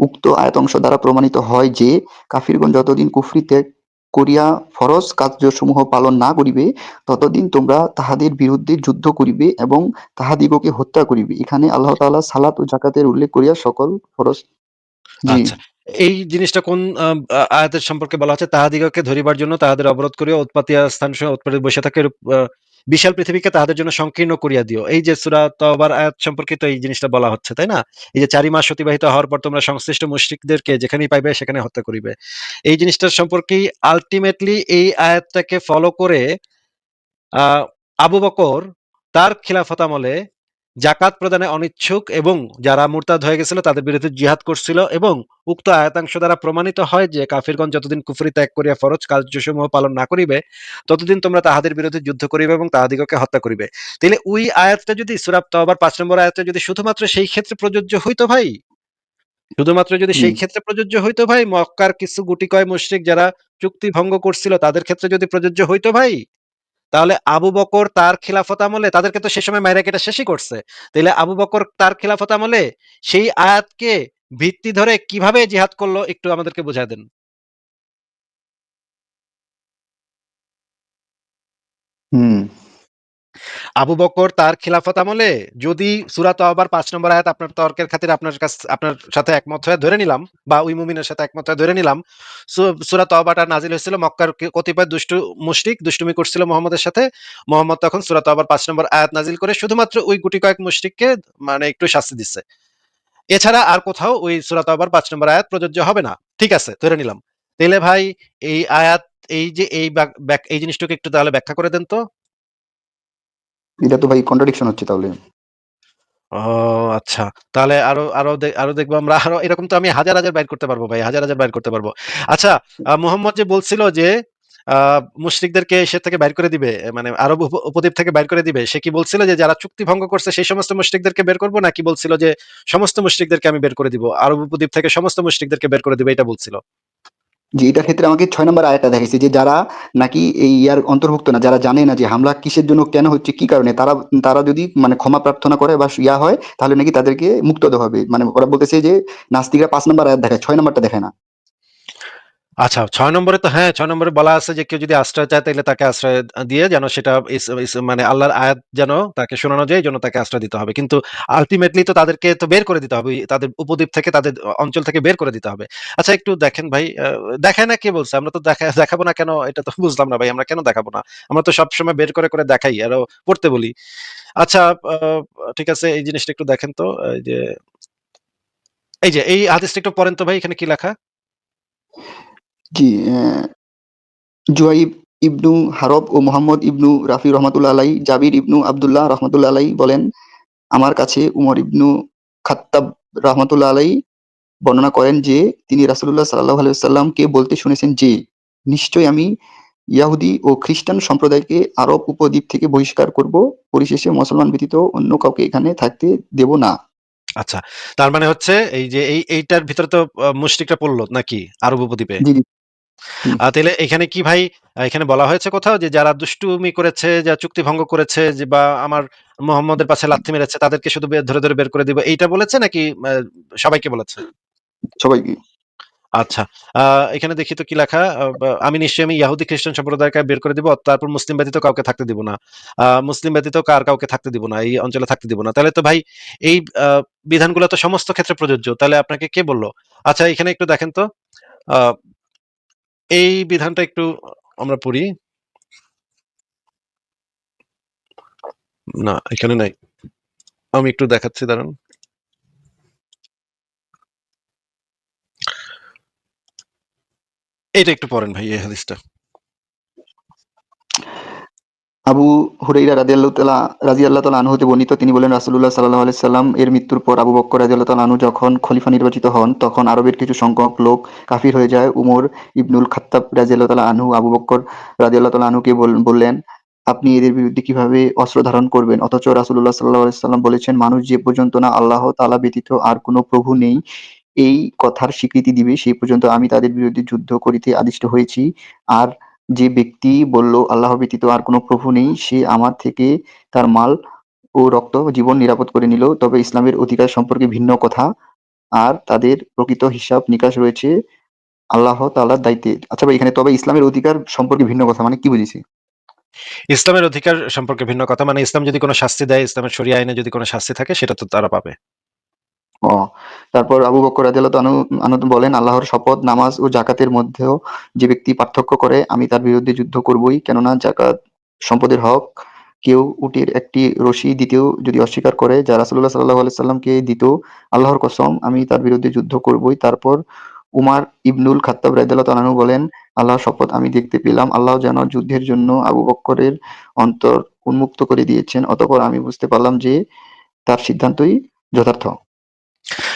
উক্ত আয়াতংশ দ্বারা প্রমাণিত হয় যে, কাফিরগণ যতদিন কুফরী ত্যাগ করিয়া ফরজ কার্যসমূহ পালন না করিবে, ততদিন তোমরা তাহাদের বিরুদ্ধে যুদ্ধ করিবে এবং তাহাদিগকে হত্যা করিবে। এখানে আল্লাহ তাআলা সালাত ও যাকাতের উল্লেখ করিয়া সকল ফরজ জি, আচ্ছা। এই জিনিসটা কোন আয়াতের সম্পর্কে বলা হচ্ছে? তাহাদিগকে ধরিবার জন্য তাহাদের অবরোধ করিয়া উৎপাতিয়া স্থানসহ উৎপাতে বসে থাকে এরূপ বিশাল পৃথিবীকে তাহাদের জন্য সংকীর্ণ করিয়া দিও। এই যে সূরা তওবার আয়াত সম্পর্কিত এই জিনিসটা বলা হচ্ছে, তাই না? এই যে ৪ মাস অতিবাহিত হওয়ার পর তোমরা সংশ্লিষ্ট মুশরিকদেরকে যেখানেই পাইবে সেখানে হত্যা করিবে। এই জিনিসটার সম্পর্কেই আল্টিমেটলি এই আয়াতটাকে ফলো করে আ আবু বকর তার খিলাফত আমলে জাকাত প্রদানে অনিচ্ছুক এবং যারা মুরতাদ হয়ে গেছিল তাদের বিরুদ্ধে জিহাদ করছিল এবং উক্ত আয়াতাংশ দ্বারা প্রমাণিত হয় যে কাফিরগণ যতদিন কুফরি ত্যাগ করিয়া ফরজ কার্যসমূহ পালন না করিবে ততদিন তোমরা তাহাদের বিরুদ্ধে যুদ্ধ করিবে এবং তাহাদিগকে হত্যা করিবে। তাহলে ওই আয়াতটা যদি সূরা তওবার ৫ নম্বর আয়াতটা যদি শুধুমাত্র সেই ক্ষেত্রে প্রযোজ্য হইতো ভাই, শুধুমাত্র যদি জি। সেই ক্ষেত্রে প্রযোজ্য হইতো ভাই, মক্কার কিছু গুটি কয় মুশরিক যারা চুক্তি ভঙ্গ করছিল তাদের ক্ষেত্রে যদি প্রযোজ্য হইতো ভাই, তাহলে আবু বকর তার খিলাফত আমলে তাদেরকে তো সে সময় মাইরা কেটে শেষই করছে। তাইলে আবু বকর তার খিলাফত আমলে সেই আয়াতকে ভিত্তি ধরে কিভাবে জিহাদ করলো একটু আমাদেরকে বুঝায় দেন। হুম। আবু বকর তার খিলাফত আমলে যদি সূরা তওবার ৫ নম্বর আয়াত আপনার তর্কের খাতিরে আপনার সাথে একমত হয়ে ধরে নিলাম বা ওই মুমিনের সাথে একমত হয়ে ধরে নিলাম, সূরা তওবাটা নাজিল হয়েছিল মক্কার কতিপয় দুষ্টু মুশরিক দুষ্টুমি করছিল মুহাম্মদের সাথে। মুহাম্মদ তখন সূরা তওবার ৫ নম্বর আয়াত নাজিল করে শুধুমাত্র ওই গুটি কয়েক মুশরিককে মানে একটু শাস্তি দিচ্ছে। এছাড়া আর কোথাও ওই সূরা তওবার ৫ নম্বর আয়াত প্রযোজ্য হবে না। ঠিক আছে, ধরে নিলাম। তাইলে ভাই এই আয়াত এই যে এই জিনিসটাকে একটু তাহলে ব্যাখ্যা করে দেন তো। এটা তো ভাই কন্ট্রাডিকশন হচ্ছে তাহলে। ও আচ্ছা। তাহলে আরো দেখবো আমরা আরো এরকম তো আমি হাজার বাইর করতে পারবো ভাই। হাজার বাইর করতে পারবো। আচ্ছা, মুহাম্মদ যে বলছিল যে আ মুশরিকদেরকে সে থেকে বাইর করে দিবে। মানে আরব উপদ্বীপ থেকে বাইর করে দিবে। সে কি বলছিল যে যারা চুক্তি ভঙ্গ করছে সেই সমস্ত মুশরিকদেরকে বের করব নাকি বলছিল যে সমস্ত মুশরিকদেরকে আমি বের করে দিব। আরব উপদ্বীপ থেকে সমস্ত মুশরিকদেরকে বের করে দিবে এটা বলছিল। জি, এটার ক্ষেত্রে আমাকে ৬ নম্বর আয়াতটা দেখাইছে যে যারা নাকি এই ইয়ার অন্তর্ভুক্ত না, যারা জানে না যে হামলা কিসের জন্য, কেন হচ্ছে, কি কারণে, তারা তারা যদি মানে ক্ষমা প্রার্থনা করে বা ইয়া হয় তাহলে নাকি তাদেরকে মুক্ত দেওয়া হবে। মানে ওরা বলতেছে যে নাস্তিকরা ৫ নম্বর আয়াত দেখায়, ৬ নম্বরটা দেখায় না। আচ্ছা, ৬ নম্বরে তো হ্যাঁ, ৬ নম্বরে বলা আছে যে কেউ যদি আশ্রয় চায় তাইলে তাকে আশ্রয় দিয়ে যেন সেটা মানে আল্লাহর আয়াত যেন তাকে শোনানো যায় এজন্য তাকে আশ্রয় দিতে হবে। কিন্তু আল্টিমেটলি তো তাদেরকে তো বের করে দিতে হবে। তাদের উপদ্বীপ থেকে তাদের অঞ্চল থেকে বের করে দিতে হবে। আচ্ছা একটু দেখেন ভাই, দেখায় না কে বলছে? আমরা তো দেখাবো না কেন এটা তো বুঝলাম না ভাই। আমরা কেন দেখাবো না? আমরা তো সবসময় বের করে দেখাই আরো পড়তে বলি। আচ্ছা, আ ঠিক আছে এই জিনিসটা একটু দেখেন তো। এই যে এই হাদিসটা একটু পড়েন তো ভাই এখানে কি লেখা? জি, জুয়াইব ইবনু হারব ও মুহাম্মদ ইবনু রাফি রহমাতুল্লাহ আলাই, জাবির ইবনু আবদুল্লাহ রহমাতুল্লাহ আলাই বলেন, আমার কাছে উমর ইবনু খাত্তাব রহমাতুল্লাহ আলাই বর্ণনা করেন যে তিনি রাসূলুল্লাহ সাল্লাল্লাহু আলাইহি ওয়াসাল্লামকে বলতে শুনেছেন যে, নিশ্চয় আমি ইয়াহুদী ও খ্রিস্টান সম্প্রদায়কে আরব উপদ্বীপ থেকে বহিষ্কার করব, পরিশেষে মুসলমান ব্যতীত অন্য কাউকে এখানে থাকতে দেব না। আচ্ছা। তার মানে হচ্ছে এই যে এইটার ভিতরে তো মুশরিকরা পড়ল নাকি আরব উপদ্বীপে? জি, জি, জি। তাইলে এখানে কি ভাই এখানে বলা হয়েছে কোথাও যে যারা দুষ্টুমি করেছে, যারা চুক্তি ভঙ্গ করেছে যে বা আমার মুহাম্মদের পাছে লাথি মেরেছে তাদেরকে শুধু ধরে বের করে দিব এইটা বলেছে নাকি সবাইকে বলেছে? সবাইকে। আচ্ছা। আ এখানে দেখি তো কি লেখা? আমি ইহুদি খ্রিস্টান সম্প্রদায়কে বের করে দিব। তারপর মুসলিম ব্যতীত কাউকে থাকতে দিব না। মুসলিম ব্যতীত কাউকে থাকতে দিব না। এই অঞ্চলে থাকতে দিব না। তাহলে তো ভাই এই আ বিধানগুলো তো সমস্ত ক্ষেত্রে প্রযোজ্য। তাহলে আপনাকে কে বলল? আচ্ছা এখানে একটু দেখেন তো। আ এই বিধানটা একটু আমরা পড়ি। না, এখানে নাই। আমি একটু দেখাচ্ছি দাঁড়ান। এটা একটু পড়েন ভাই এই হাদিসটা। আবু হুরাইরা রাদিয়াল্লাহু তাআলা আনহু হতে বর্ণিত, তিনি বলেন রাসূলুল্লাহ সাল্লাল্লাহু আলাইহি সাল্লাম এর মৃত্যুর পর আবু বকর রাদিয়াল্লাহু তাআলা আনহু যখন খলিফা নির্বাচিত হন, তখন আরবের কিছু সংখ্যক লোক কাফির হয়ে যায়। উমর ইবনুল খাত্তাব রাদিয়াল্লাহু তাআলা আনহু আবু বকর রাদিয়াল্লাহু তাআলা আনহুকে বললেন, আপনি এদের বিরুদ্ধে কিভাবে অস্ত্র ধারণ করবেন? অথচ রাসূলুল্লাহ সাল্লাল্লাহু আলাইহি সাল্লাম বলেছেন, মানুষ যে পর্যন্ত না আল্লাহ তাআলা ব্যতীত আর কোনো প্রভু নেই এই কথার স্বীকৃতি দিবে, সেই পর্যন্ত আমি তাদের বিরুদ্ধে যুদ্ধ করিতে আদিষ্ট হয়েছি। আর যে ব্যক্তি বলল আল্লাহ ব্যতীত আর কোনো প্রভু নেই, সে আমার থেকে তার মাল ও রক্ত ও জীবন নিরাপদ করে নিল। তবে ইসলামের অধিকার সম্পর্কে ভিন্ন কথা, আর তাদের প্রকৃত হিসাব নিকাশ রয়েছে আল্লাহ তাআলার দায়িত্বে। আচ্ছা ভাই, এখানে তবে ইসলামের অধিকার সম্পর্কে ভিন্ন কথা মানে কি বুঝেছি? ইসলামের অধিকার সম্পর্কে ভিন্ন কথা মানে ইসলাম যদি কোনো শাস্তি দেয়, ইসলামের শরিয়া আইনে যদি কোনো শাস্তি থাকে সেটা তো তারা পাবে। ও, তারপর আবু বকর রাদিয়াল্লাহু আনহু বলেন, আল্লাহর শপথ, নামাজ ও জাকাতের মধ্যেও যে ব্যক্তি পার্থক্য করে আমি তার বিরুদ্ধে যুদ্ধ করবই। কেননা জাকাত সম্পদের হক। কেউ উটের একটি রশি দিতেও যদি অস্বীকার করে, যা রাসূলুল্লাহ সাল্লাল্লাহু আলাইহি সাল্লামকে দিত, আল্লাহর কসম আমি তার বিরুদ্ধে যুদ্ধ করবই। তারপর উমার ইবনুল খাত্তাব রাদিয়াল্লাহু তাআলা আনহু বলেন, আল্লাহর শপথ, আমি দেখতে পেলাম আল্লাহ যেন যুদ্ধের জন্য আবু বকরের অন্তর উন্মুক্ত করে দিয়েছেন। অতঃপর আমি বুঝতে পারলাম যে তার সিদ্ধান্তই যথার্থ।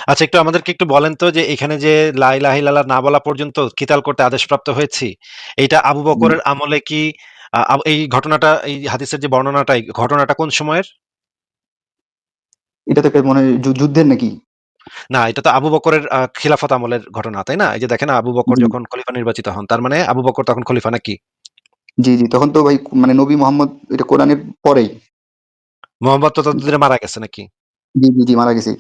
আচ্ছা, একটু আমাদেরকে একটু বলেন তো যে এখানে যে লা ইলাহা ইল্লাল্লাহ না বলা পর্যন্ত কিতাল করতে আদেশপ্রাপ্ত হয়েছি, এইটা আবু হুম। বকরের আমলে কি এই ঘটনাটা, এই হাদিসের যে বর্ণনাটা, এই ঘটনাটা কোন সময়ের? এটা তো একটা মনে হয় যুদ্ধের নাকি? না, এটা তো আবু বকরের খিলাফত আমলের ঘটনা, তাই না? এই যে দেখেন আবু বকর জি, যখন খলিফা নির্বাচিত হন, তার মানে আবু বকর তখন খলিফা নাকি? জি, জি। তখন তো ভাই মানে নবী মোহাম্মদ এটা কোরআনের পরেই। মোহাম্মদ তো ততদিনে মারা গেছে নাকি? জি, জি, জি, মারা গেছে।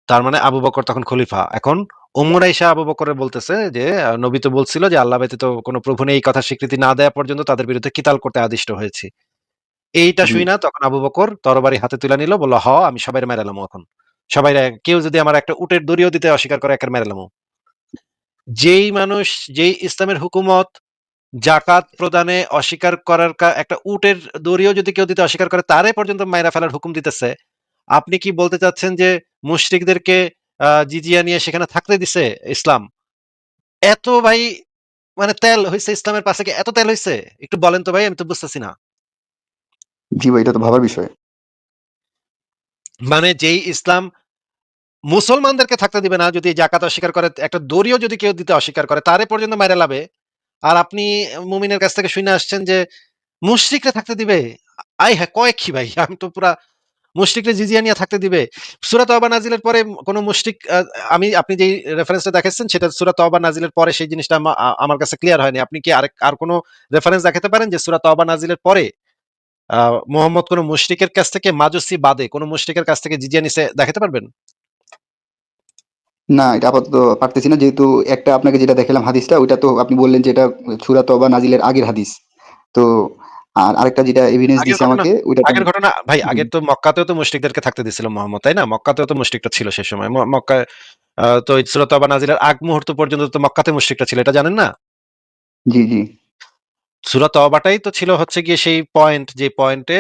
তার মানে আবু বকর তখন খলিফা। এখন উমর আইসা আবু বকরের বলতেছে যে নবী তো বলছিল যে আল্লাহ ব্যতীত কোনো প্রভু নেই, এই কথা স্বীকৃতি না দেওয়া পর্যন্ত তাদের বিরুদ্ধে কিতাল করতে আদিষ্ট হয়েছি। এইটা জি, শুই না তখন আবু বকর তরবারি হাতে তুলে নিল, বলল হ আমি সবাই মেরালাম এখন। সবাই কেউ যদি আমার একটা উটের দড়িও দিতে অস্বীকার করে একের মেরালাম। যেই মানুষ, যেই ইসলামের হুকুমত জাকাত প্রদানে অস্বীকার করার একটা উটের দড়িও যদি কেউ দিতে অস্বীকার করে তারে পর্যন্ত মাইরা ফেলার হুকুম দিতেছে, আপনি কি বলতে চাচ্ছেন যে মুশরিকদেরকে জিজিয়া নিয়ে সেখানে থাকতে দিছে ইসলাম? এত ভাই, মানে তেল হইছে ইসলামের পাশে, কি এত তেল হইছে? একটু বলেন তো ভাই, আমি তো বুঝতেছি না। জি ভাই, এটা তো ভাবার বিষয়। মানে যেই ইসলাম মুসলমানদেরকে থাকতে দিবে না, যদি জাকাত অস্বীকার করে, একটা দড়িও যদি কেউ দিতে অস্বীকার করে তারে পর্যন্ত মাইরা লাবে, আর আপনি মুমিনের কাছ থেকে শুনে আসছেন যে মুশরিকরা থাকতে দিবে? আই হ্যাঁ, কয় কি ভাই, আমি তো পুরা মুশরিকরা জিজিয়া নিয়ে থাকতে দিবে? সূরা তওবা নাজিলের পরে কোন মুশরিক, আমি আপনি যেই রেফারেন্সটা দেখাচ্ছেন সেটা সূরা তওবা নাজিলের পরে, সেই জিনিসটা আমার কাছে ক্লিয়ার হয়নি। আপনি কি আর কোন রেফারেন্স দেখাতে পারেন যে সূরা তওবা নাজিলের পরে মুহাম্মদ কোন মুশরিকের কাছ থেকে, মাজুসি বাদে কোন মুশরিকের কাছ থেকে জিজিয়া নিছে দেখাতে পারবেন? না, এটা আপাতত পারতেছি না। যেহেতু একটা আপনাকে যেটা দেখালাম হাদিসটা, ওইটা তো আপনি বললেন যে এটা সূরা তওবা নাজিলের আগের হাদিস। তো আর আরেকটা যেটা এভিডেন্স আগের দিছে ঘটনা, আমাকে, ওইটা তো আগের ঘটনা ভাই, জি, আগের তো মক্কাতেও তো মুশরিকদেরকে থাকতে দিছিল মুহাম্মদ, তাই না? মক্কাতেও তো মুশরিকরা ছিল সে সময়। মক্কায় তো সূরা তওবা নাজিলের আগ মুহূর্ত পর্যন্ত তো মক্কাতে মুশরিকরা ছিল, এটা জানেন না? জি, জি, সূরা তওবাটাই তো ছিল হচ্ছে গিয়ে সেই পয়েন্ট, যে পয়েন্টে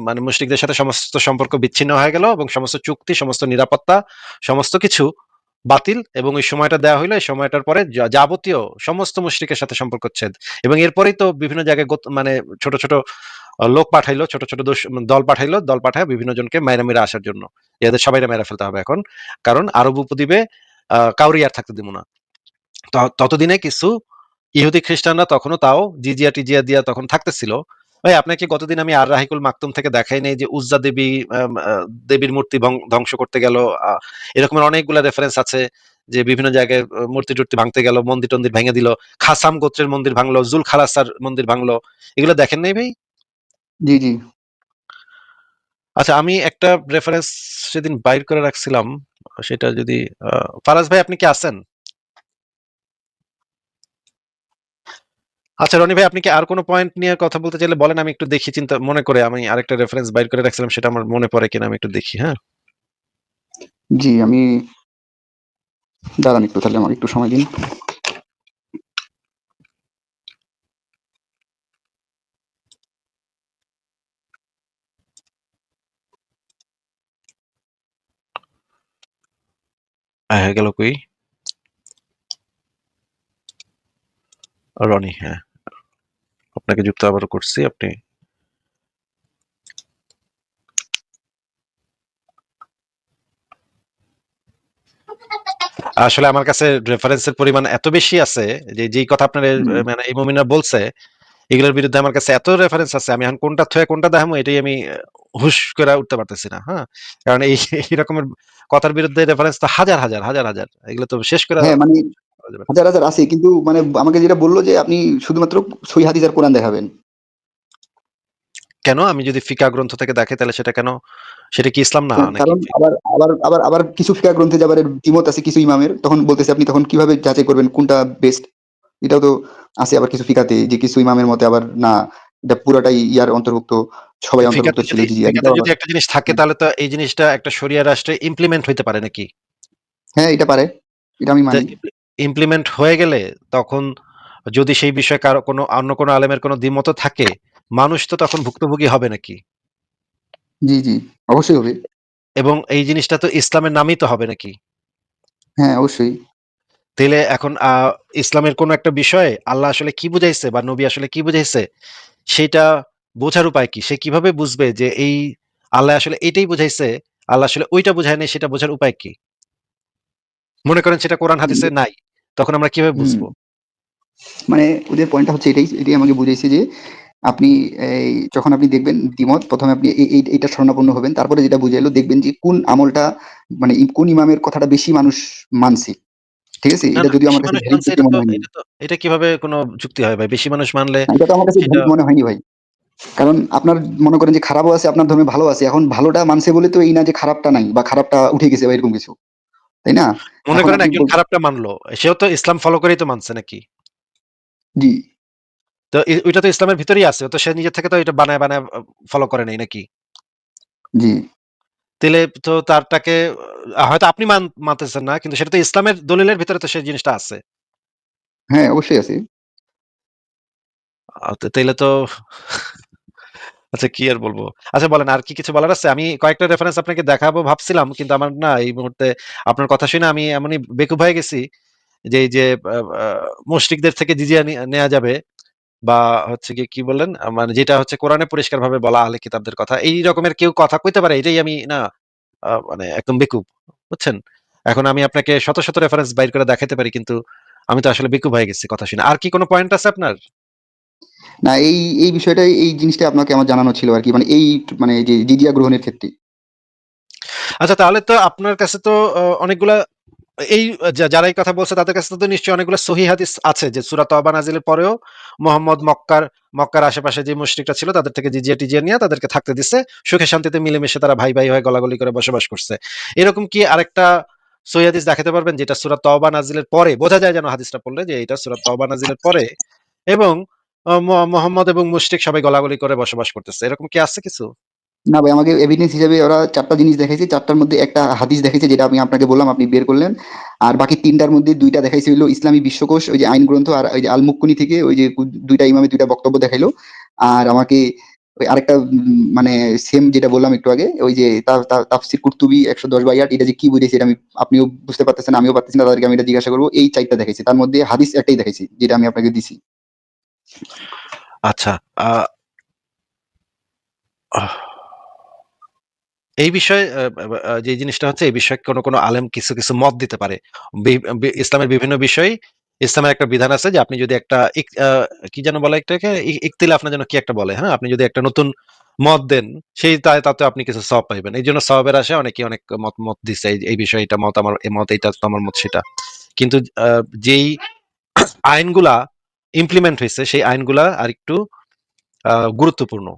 মানে মুশরিকদের সাথে সমস্ত সম্পর্ক বিচ্ছিন্ন হয়ে গেল এবং সমস্ত চুক্তি, সমস্ত নিরাপত্তা, সমস্ত কিছু বাতিল, এবং ওই সময়টা দেওয়া হইলো। এই সময়টার পরে যাবতীয় সমস্ত মুশরিকের সাথে সম্পর্কচ্ছেদ। এবং এরপরেই তো বিভিন্ন জায়গায় মানে ছোট ছোট লোক পাঠাইলো, ছোট ছোট দল পাঠাইলো, দল পাঠায় বিভিন্ন জনকে মাইরা মেরে আসার জন্য। এদের সবাইরে মেরে ফেলতে হবে এখন, কারণ আরব উপদ্বীপে কাউরি আর থাকতে দিব না। ততদিনে কিছু ইহুদি খ্রিস্টানরা তখনও তাও জিজিয়া টিজিয়া দিয়া তখন থাকতেছিল। ভাই আপনাকে গতদিন আমি আর রাহিকুল মাকতুম থেকে দেখাই নাই যে উজ্জা দেবী, দেবীর মূর্তি ধ্বংস করতে গেল, এরকমের অনেকগুলা রেফারেন্স আছে যে বিভিন্ন জায়গায় মূর্তি টুর্তি ভাঙতে গেল, মন্দির টন্দির ভেঙে দিল, খাসাম গোত্রের মন্দির ভাঙলো, জুল খালাসার মন্দির ভাঙলো। এগুলো দেখেন নাই ভাই? জি, জি। আচ্ছা, আমি একটা রেফারেন্স সেদিন বাইর করে রাখছিলাম, সেটা যদি ফারাজ ভাই আপনি কি আছেন? আচ্ছা রনি ভাই, আপনি কি আর কোনো পয়েন্ট নিয়ে কথা বলতে চাইলে বলেন, আমি একটু দেখি, চিন্তা মনে করে আমি আরেকটা রেফারেন্স বাইর করে রাখছিলাম, সেটা আমার মনে পড়ে কিনা আমি একটু দেখি, হ্যাঁ? জি, আমি দাঁড়ান একটু, তাহলে আমাকে একটু সময় দিন। হয়ে গেল কই? রনি, হ্যাঁ, আপনাকে যুক্ত আবারও করছি। আপনি আসলে আমার কাছে রেফারেন্সের পরিমাণ এত বেশি আছে যে যেই কথা আপনার হুম। মানে এই মুমিনরা বলছে এগুলোর বিরুদ্ধে আমার কাছে এত রেফারেন্স আছে আমি এখন কোনটা থয়ে কোনটা দেখামো এটাই আমি হুশ করে উঠতে পারতেছি না। হ্যাঁ, কারণ এই এই রকমের কথার বিরুদ্ধে রেফারেন্স তো হাজার হাজার হাজার হাজার, এগুলো তো শেষ করে হ্যাঁ, মানে করা যাবে না। হাজার, হাজার আছে। কিন্তু মানে আমাকে যেটা বলল যে আপনি শুধুমাত্র সহিহ হাদিস আর কোরআন দেখাবেন। কেন আমি যদি ফিকা গ্রন্থ থেকে দেখে তাহলে সেটা কেন, সেটা কি ইসলাম না নাকি? কারণ আবার কিছু ফিকহ গ্রন্থে যাবার দ্বিমত আছে কিছু ইমামের। তখন বলতেছে আপনি তখন কিভাবে যাচাই করবেন কোনটা বেস্ট? এটাও তো আছে আবার কিছু ফিকাতে যে কিছু ইমামের মতে আবার না, এটা পুরাটাই ইয়ার অন্তর্ভুক্ত, সবাই অন্তর্ভুক্ত ছিল জিজিয়ার। ফিকাতে এটাও যদি আবার একটা জিনিস থাকে তাহলে তো এই জিনিসটা একটা শরিয়া রাষ্ট্রে ইমপ্লিমেন্ট হইতে পারে নাকি? হ্যাঁ, এটা পারে। এটা আমি তো মানি। ইমপ্লিমেন্ট হয়ে গেলে তখন যদি সেই বিষয়ে কারো কোনো অন্য কোনো আলেমের কোনো দ্বিমত থাকে মানুষ তো তখন ভুক্তভোগী হবে নাকি? জি, জি। অবশ্যই হবে। এবং এই জিনিসটা তো ইসলামের নামেই তো হবে নাকি? হ্যাঁ, অবশ্যই। তাইলে এখন ইসলামের কোনো একটা বিষয়ে আল্লাহ আসলে কি বুঝাইছে বা নবী আসলে কি বুঝাইছে সেটা বোঝার উপায় কি? সে কিভাবে বুঝবে যে এই আল্লাহ আসলে এইটাই বুঝাইছে, আল্লাহ আসলে ওইটা বুঝায় নাই সেটা বোঝার উপায় কি? মনে করেন সেটা কোরআন হাদিসে নাই। তখন আমরা কিভাবে হুম। বুঝবো? মানে ওদের পয়েন্টটা হচ্ছে এটাই আমাকে বুঝাইছে যে আপনি যখন আপনি দেখবেন দ্বিমত, ১ম এ আপনি এইটার শরণাপন্ন হবেন। তারপরে যেটা বুঝাইলো দেখবেন যে কোন আমলটা মানে কোন ইমামের কথাটা বেশি মানুষ মানছে। ঠিক আছে? না, এটা না যদিও বেশি আমার কাছে মানুষ ভ্যালিড মানছে দেখে মনে হয়নি। এটা কিভাবে কোনো যুক্তি হয় ভাই? বেশি মানুষ মানলে না, এটা তো আমার কাছে সেটা ভ্যালিড মনে হয়নি ভাই। কারণ আপনার মনে করেন যে খারাপও আছে, আপনার ধর্মে ভালো আছে। এখন ভালোটা মানছে বলে তো এই না যে খারাপটা নাই বা খারাপটা উঠে গেছে বা এরকম কিছু। তাই না? মনে এখন করেন আপনি একজন খারাপটা মানলো। সেও তো ইসলাম ফলো করেই তো মানছে নাকি? জি, তো ওইটা তো ইসলামের ভিতরেই আছে। তো সে নিজে থেকে তো এটা বানায়, বানায় ফলো করে নাই নাকি? জি। তাইলে তো তারটাকে হয়তো আপনি মানতেছেন না। কিন্তু সেটা তো ইসলামের দলিলের ভিতরে তো সেই জিনিসটা আছে। হ্যাঁ, অবশ্যই আছে। তাইলে তো আচ্ছা কি আর বলবো? আচ্ছা বলেন আর কি কিছু বলার আছে? আমি কয়েকটা রেফারেন্স আপনাকে দেখাবো ভাবছিলাম। কিন্তু আমার না এই মুহূর্তে আপনার কথা শুনে আমি এমনই বেকুব হয়ে গেছি যে এই যে আ আ মুশরিকদের থেকে জিজিয়া নেয়া যাবে বা হচ্ছে গিয়ে কি বললেন? মানে যেটা হচ্ছে কোরআনে পরিষ্কারভাবে বলা আহলে কিতাবদের কথা। এই রকমের কেউ কথা কইতে পারে এটাই আমি না মানে একদম বেকুব। বুঝছেন? এখন আমি আপনাকে শত, শত রেফারেন্স বাইর করে দেখাইতে পারি কিন্তু আমি তো আসলে বেকুব হয়ে গেছি কথা শুনে। আর কি কোন পয়েন্ট আছে আপনার? না, এই বিষয়টাই, এই জিনিসটাই আপনাকে আমার জানানো ছিল আরকি। মানে মানে যে জিজিয়া গ্রহণের ক্ষেত্রে। আচ্ছা তাহলে তো আপনার কাছে তো অনেকগুলা এই যারা এই কথা বলছে তাদের কাছে তো নিশ্চয়ই অনেকগুলো সহিহ হাদিস আছে যে সূরা তওবা নাজিলের পরেও মুহাম্মদ মক্কার আশেপাশে যে মুশরিকরা ছিল তাদের থেকে জিজিয়া নিয়ে তাদেরকে থাকতে দিছে। সুখে শান্তিতে মিলেমিশে তারা ভাই, ভাই হয়ে গলাগলি করে বসবাস করছে। এরকম কি আরেকটা সহিহ হাদিস দেখাতে পারবেন যেটা সূরা তওবা নাজিলের পরে বোঝা যায় যেন হাদিসটা পড়লে যে এটা সূরা তওবা নাজিলের পরে এবং মুহাম্মদ এবং মুশরিক সবাই গলাগলি করে বসবাস করতেছে। এরকম কি আছে কিছু? না ভাই, আমাকে এভিডেন্স হিসেবে ওরা ৪ টা জিনিস দেখাইছে। ৪ টার মধ্যে একটা হাদিস দেখাইছে যেটা আমি আপনাকে বললাম, আপনি বের করলেন। আর বাকি ৩ টার মধ্যে ২ টা দেখাইছে হইলো ইসলামী বিশ্বকোষ, ওই যে আইন গ্রন্থ, আর ওই যে আল মুক্কুনি থেকে ওই যে ২ টা ইমামের ২ টা বক্তব্য দেখাইলো। আর আমাকে ওই আরেকটা মানে সেম যেটা বললাম একটু আগে, ওই যে তাফসীর কুরতুবী ১১০/৮, এটা যে কি বুঝাইছে এটা আপনিও বুঝতে পারতেছেন, আমিও পারতেছি না, তাদেরকে আমি এটা জিজ্ঞাসা করব। এই ৪ টা দেখাইছে। তার মধ্যে হাদিস একটাই দেখাইছি যেটা আমি আপনাকে দিছি। আচ্ছা, আ আহ এই বিষয়ে যে জিনিসটা হচ্ছে এই বিষয়ে কোন আলেম কিছু, কিছু মত দিতে পারে। ইসলামের বিভিন্ন বিষয় ইসলামের একটা বিধান আছে যে আপনি যদি একটা কি যেন বলে এটাকে? ইখতিলাফ না যেন কি একটা বলে, হ্যাঁ? আপনি যদি একটা নতুন মত দেন সেই তাতে আপনি কিছু সওয়াব পাইবেন। এইজন্য সওয়াবের আশায় অনেকে অনেক মত দিছে। এই বিষয়ে এটা মত আমার মত এইটা তো আমার মত সেটা। কিন্তু যেই আইনগুলা ইমপ্লিমেন্ট হইছে সেই আইনগুলা আরেকটু গুরুত্বপূর্ণ।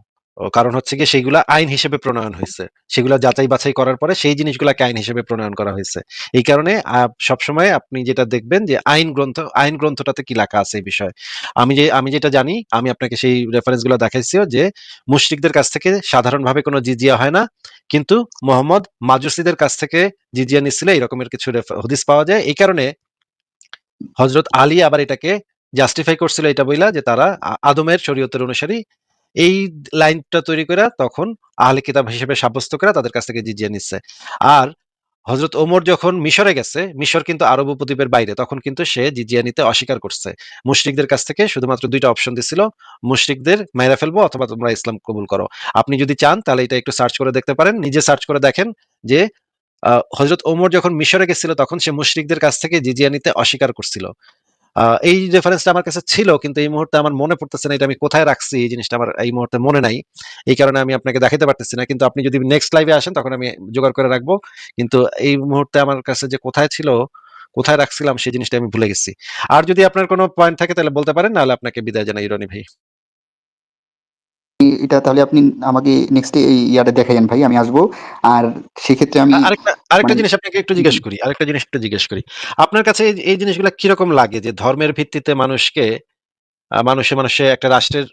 কারণ হচ্ছে গিয়ে সেইগুলা আইন হিসেবে প্রণয়ন হইছে। সেগুলা যাচাই বাছাই করার পরে সেই জিনিসগুলাকে আইন হিসেবে প্রণয়ন করা হইছে। এই কারণে সবসময় আপনি যেটা দেখবেন যে আইন গ্রন্থটাতে কি লেখা আছে এই বিষয়ে। আমি যেটা জানি আমি আপনাকে সেই রেফারেন্স গুলো দেখাইছিও যে মুশরিকদের কাছ থেকে সাধারণভাবে কোনো জিজিয়া হয় না। কিন্তু মুহাম্মদ মাজুসীদের কাছ থেকে জিজিয়া নিচ্ছিল এরকমের কিছু হদিস পাওয়া যায়। এই কারণে হযরত আলী আবার এটাকে জাস্টিফাই করছিল এটা বইলা যে তারা আদমের শরীয়তের অনুসারী এই লাইনটা তৈরি করে তখন আহলে কিতাব হিসেবে সাব্যস্ত করে তাদের কাছ থেকে জিজিয়া নিচ্ছে। আর হযরত ওমর যখন মিশরে গেছে, মিশর কিন্তু আরব উপদ্বীপের বাইরে। তখন কিন্তু সে জিজিয়া নিতে অস্বীকার করছে। মুশরিকদের কাছ থেকে শুধুমাত্র ২ টা অপশন দিছিল। মুশরিকদের মাইরা ফেলবো অথবা তোমরা ইসলাম কবুল করো। আপনি যদি চান তাহলে এটা একটু সার্চ করে দেখতে পারেন। নিজে সার্চ করে দেখেন যে হযরত ওমর যখন মিশরে গেছিল তখন সে মুশরিকদের কাছ থেকে জিজিয়া নিতে অস্বীকার করছিল। এই রেফারেন্সটা আমার কাছে ছিল কিন্তু এই মুহূর্তে আমার মনে পড়তেছে না এটা আমি কোথায় রাখছি এই জিনিসটা আমার এই মুহূর্তে মনে নাই। এই কারণে আমি আপনাকে দেখাতে পারতেছি না। কিন্তু আপনি যদি নেক্সট লাইভে আসেন তখন আমি জোগাড় করে রাখবো। কিন্তু এই মুহূর্তে আমার কাছে যে কোথায় ছিল, কোথায় রাখছিলাম সেই জিনিসটা আমি ভুলে গেছি। আর যদি আপনার কোনো পয়েন্ট থাকে তাহলে বলতে পারেন, নাহলে আপনাকে বিদায় জানাই রনি ভাই। এটা তাহলে আপনি আমাকে নেক্সট এই ইয়াটা দেখাইয়েন ভাই, আমি আসবো। আর সেক্ষেত্রে আমি আরেকটা মানে জিনিস আপনাকে একটু জিজ্ঞেস করি। আরেকটা জিনিস একটু জিজ্ঞেস করি। আপনার কাছে এই জিনিসগুলা কিরকম লাগে যে ধর্মের ভিত্তিতে মানুষকে মানুষে একটা রাষ্ট্রের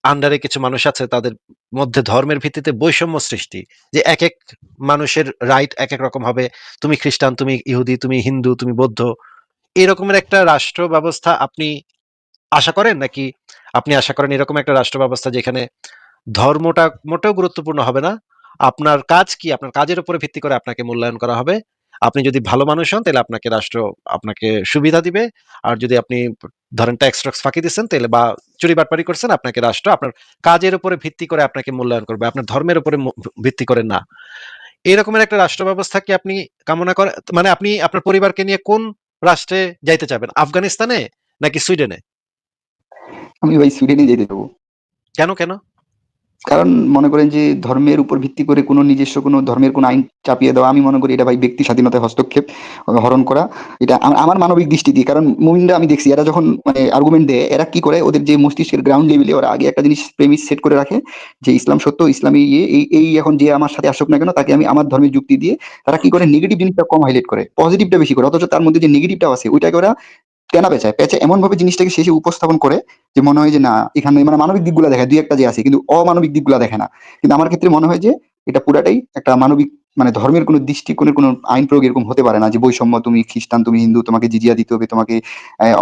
আন্ডারে কিছু মানুষ আছে তাদের মধ্যে ধর্মের ভিত্তিতে বৈষম্য সৃষ্টি, যে এক এক মানুষের রাইট এক এক রকম হবে। তুমি খ্রিস্টান, তুমি ইহুদি, তুমি হিন্দু, তুমি বৌদ্ধ, এরকমের একটা রাষ্ট্র ব্যবস্থা আপনি আশা করেন নাকি? আপনি আশা করেন এরকম একটা রাষ্ট্র ব্যবস্থা যেখানে ধর্মটা মোটেও গুরুত্বপূর্ণ হবে না, আপনার কাজ কি আপনার কাজের উপরে ভিত্তি করে আপনাকে মূল্যায়ন করা হবে। আপনি যদি ভালো মানুষ হন তাহলে আপনাকে রাষ্ট্র আপনাকে সুবিধা দিবে। আর যদি আপনি ধরেন ট্যাক্স ট্যাক্স ফাঁকি দিচ্ছেন তাহলে বা চুরি বাটপারি করছেন, আপনাকে রাষ্ট্র আপনার কাজের উপরে ভিত্তি করে আপনাকে মূল্যায়ন করবে, আপনার ধর্মের উপরে ভিত্তি করে না। এরকমের একটা রাষ্ট্র ব্যবস্থা কি আপনি কামনা করেন? মানে আপনি আপনার পরিবারকে নিয়ে কোন রাষ্ট্রে যাইতে চাবেন, আফগানিস্তানে নাকি সুইডেনে? আমি ভাই সুইডেনে যেতে দেবো। কেন কেন? কারণ মনে করেন যে ধর্মের উপর ভিত্তি করে কোনো নিজস্ব কোনো ধর্মের কোনো আইন চাপিয়ে দেওয়া, আমি মনে করি এটা ভাই ব্যক্তি স্বাধীনতায় হস্তক্ষেপ, হরণ করা। এটা আমার মানবিক দৃষ্টি দিয়ে। কারণ মুমিনরা আমি দেখছি এরা যখন মানে আর্গুমেন্ট দেয়, এরা কি করে ওদের যে মস্তিষ্কের গ্রাউন্ড লেভেলে ওরা আগে একটা জিনিস প্রেমিস সেট করে রাখে যে ইসলাম সত্য, ইসলামী এই এখন যে আমার সাথে আসুক না কেন তাকে আমি আমার ধর্মের যুক্তি দিয়ে তারা কি করে নেগেটিভ জিনিসটা কম হাইলাইট করে, পজিটিভটা বেশি করে। অথচ তার মধ্যে যে নেগেটিভটা আছে ওইটাকে ওরা টেনা পেঁচায় পেঁচে এমন ভাবে জিনিসটাকে শেষে উপস্থাপন করে যে মনে হয় যে না এখানে মানে মানবিক দিকগুলো দেখায়, দুই একটা যে আছে কিন্তু অমানবিক দিকগুলো দেখে না। কিন্তু আমার ক্ষেত্রে মনে হয় যে এটা পুরাটাই একটা মানবিক, মানে ধর্মের কোনো দৃষ্টিকোণের কোনো আইন প্রয়োগ এরকম হতে পারে না যে বৈষম্য, তুমি খ্রিস্টান তুমি হিন্দু তোমাকে জিজিয়া দিতে হবে, তোমাকে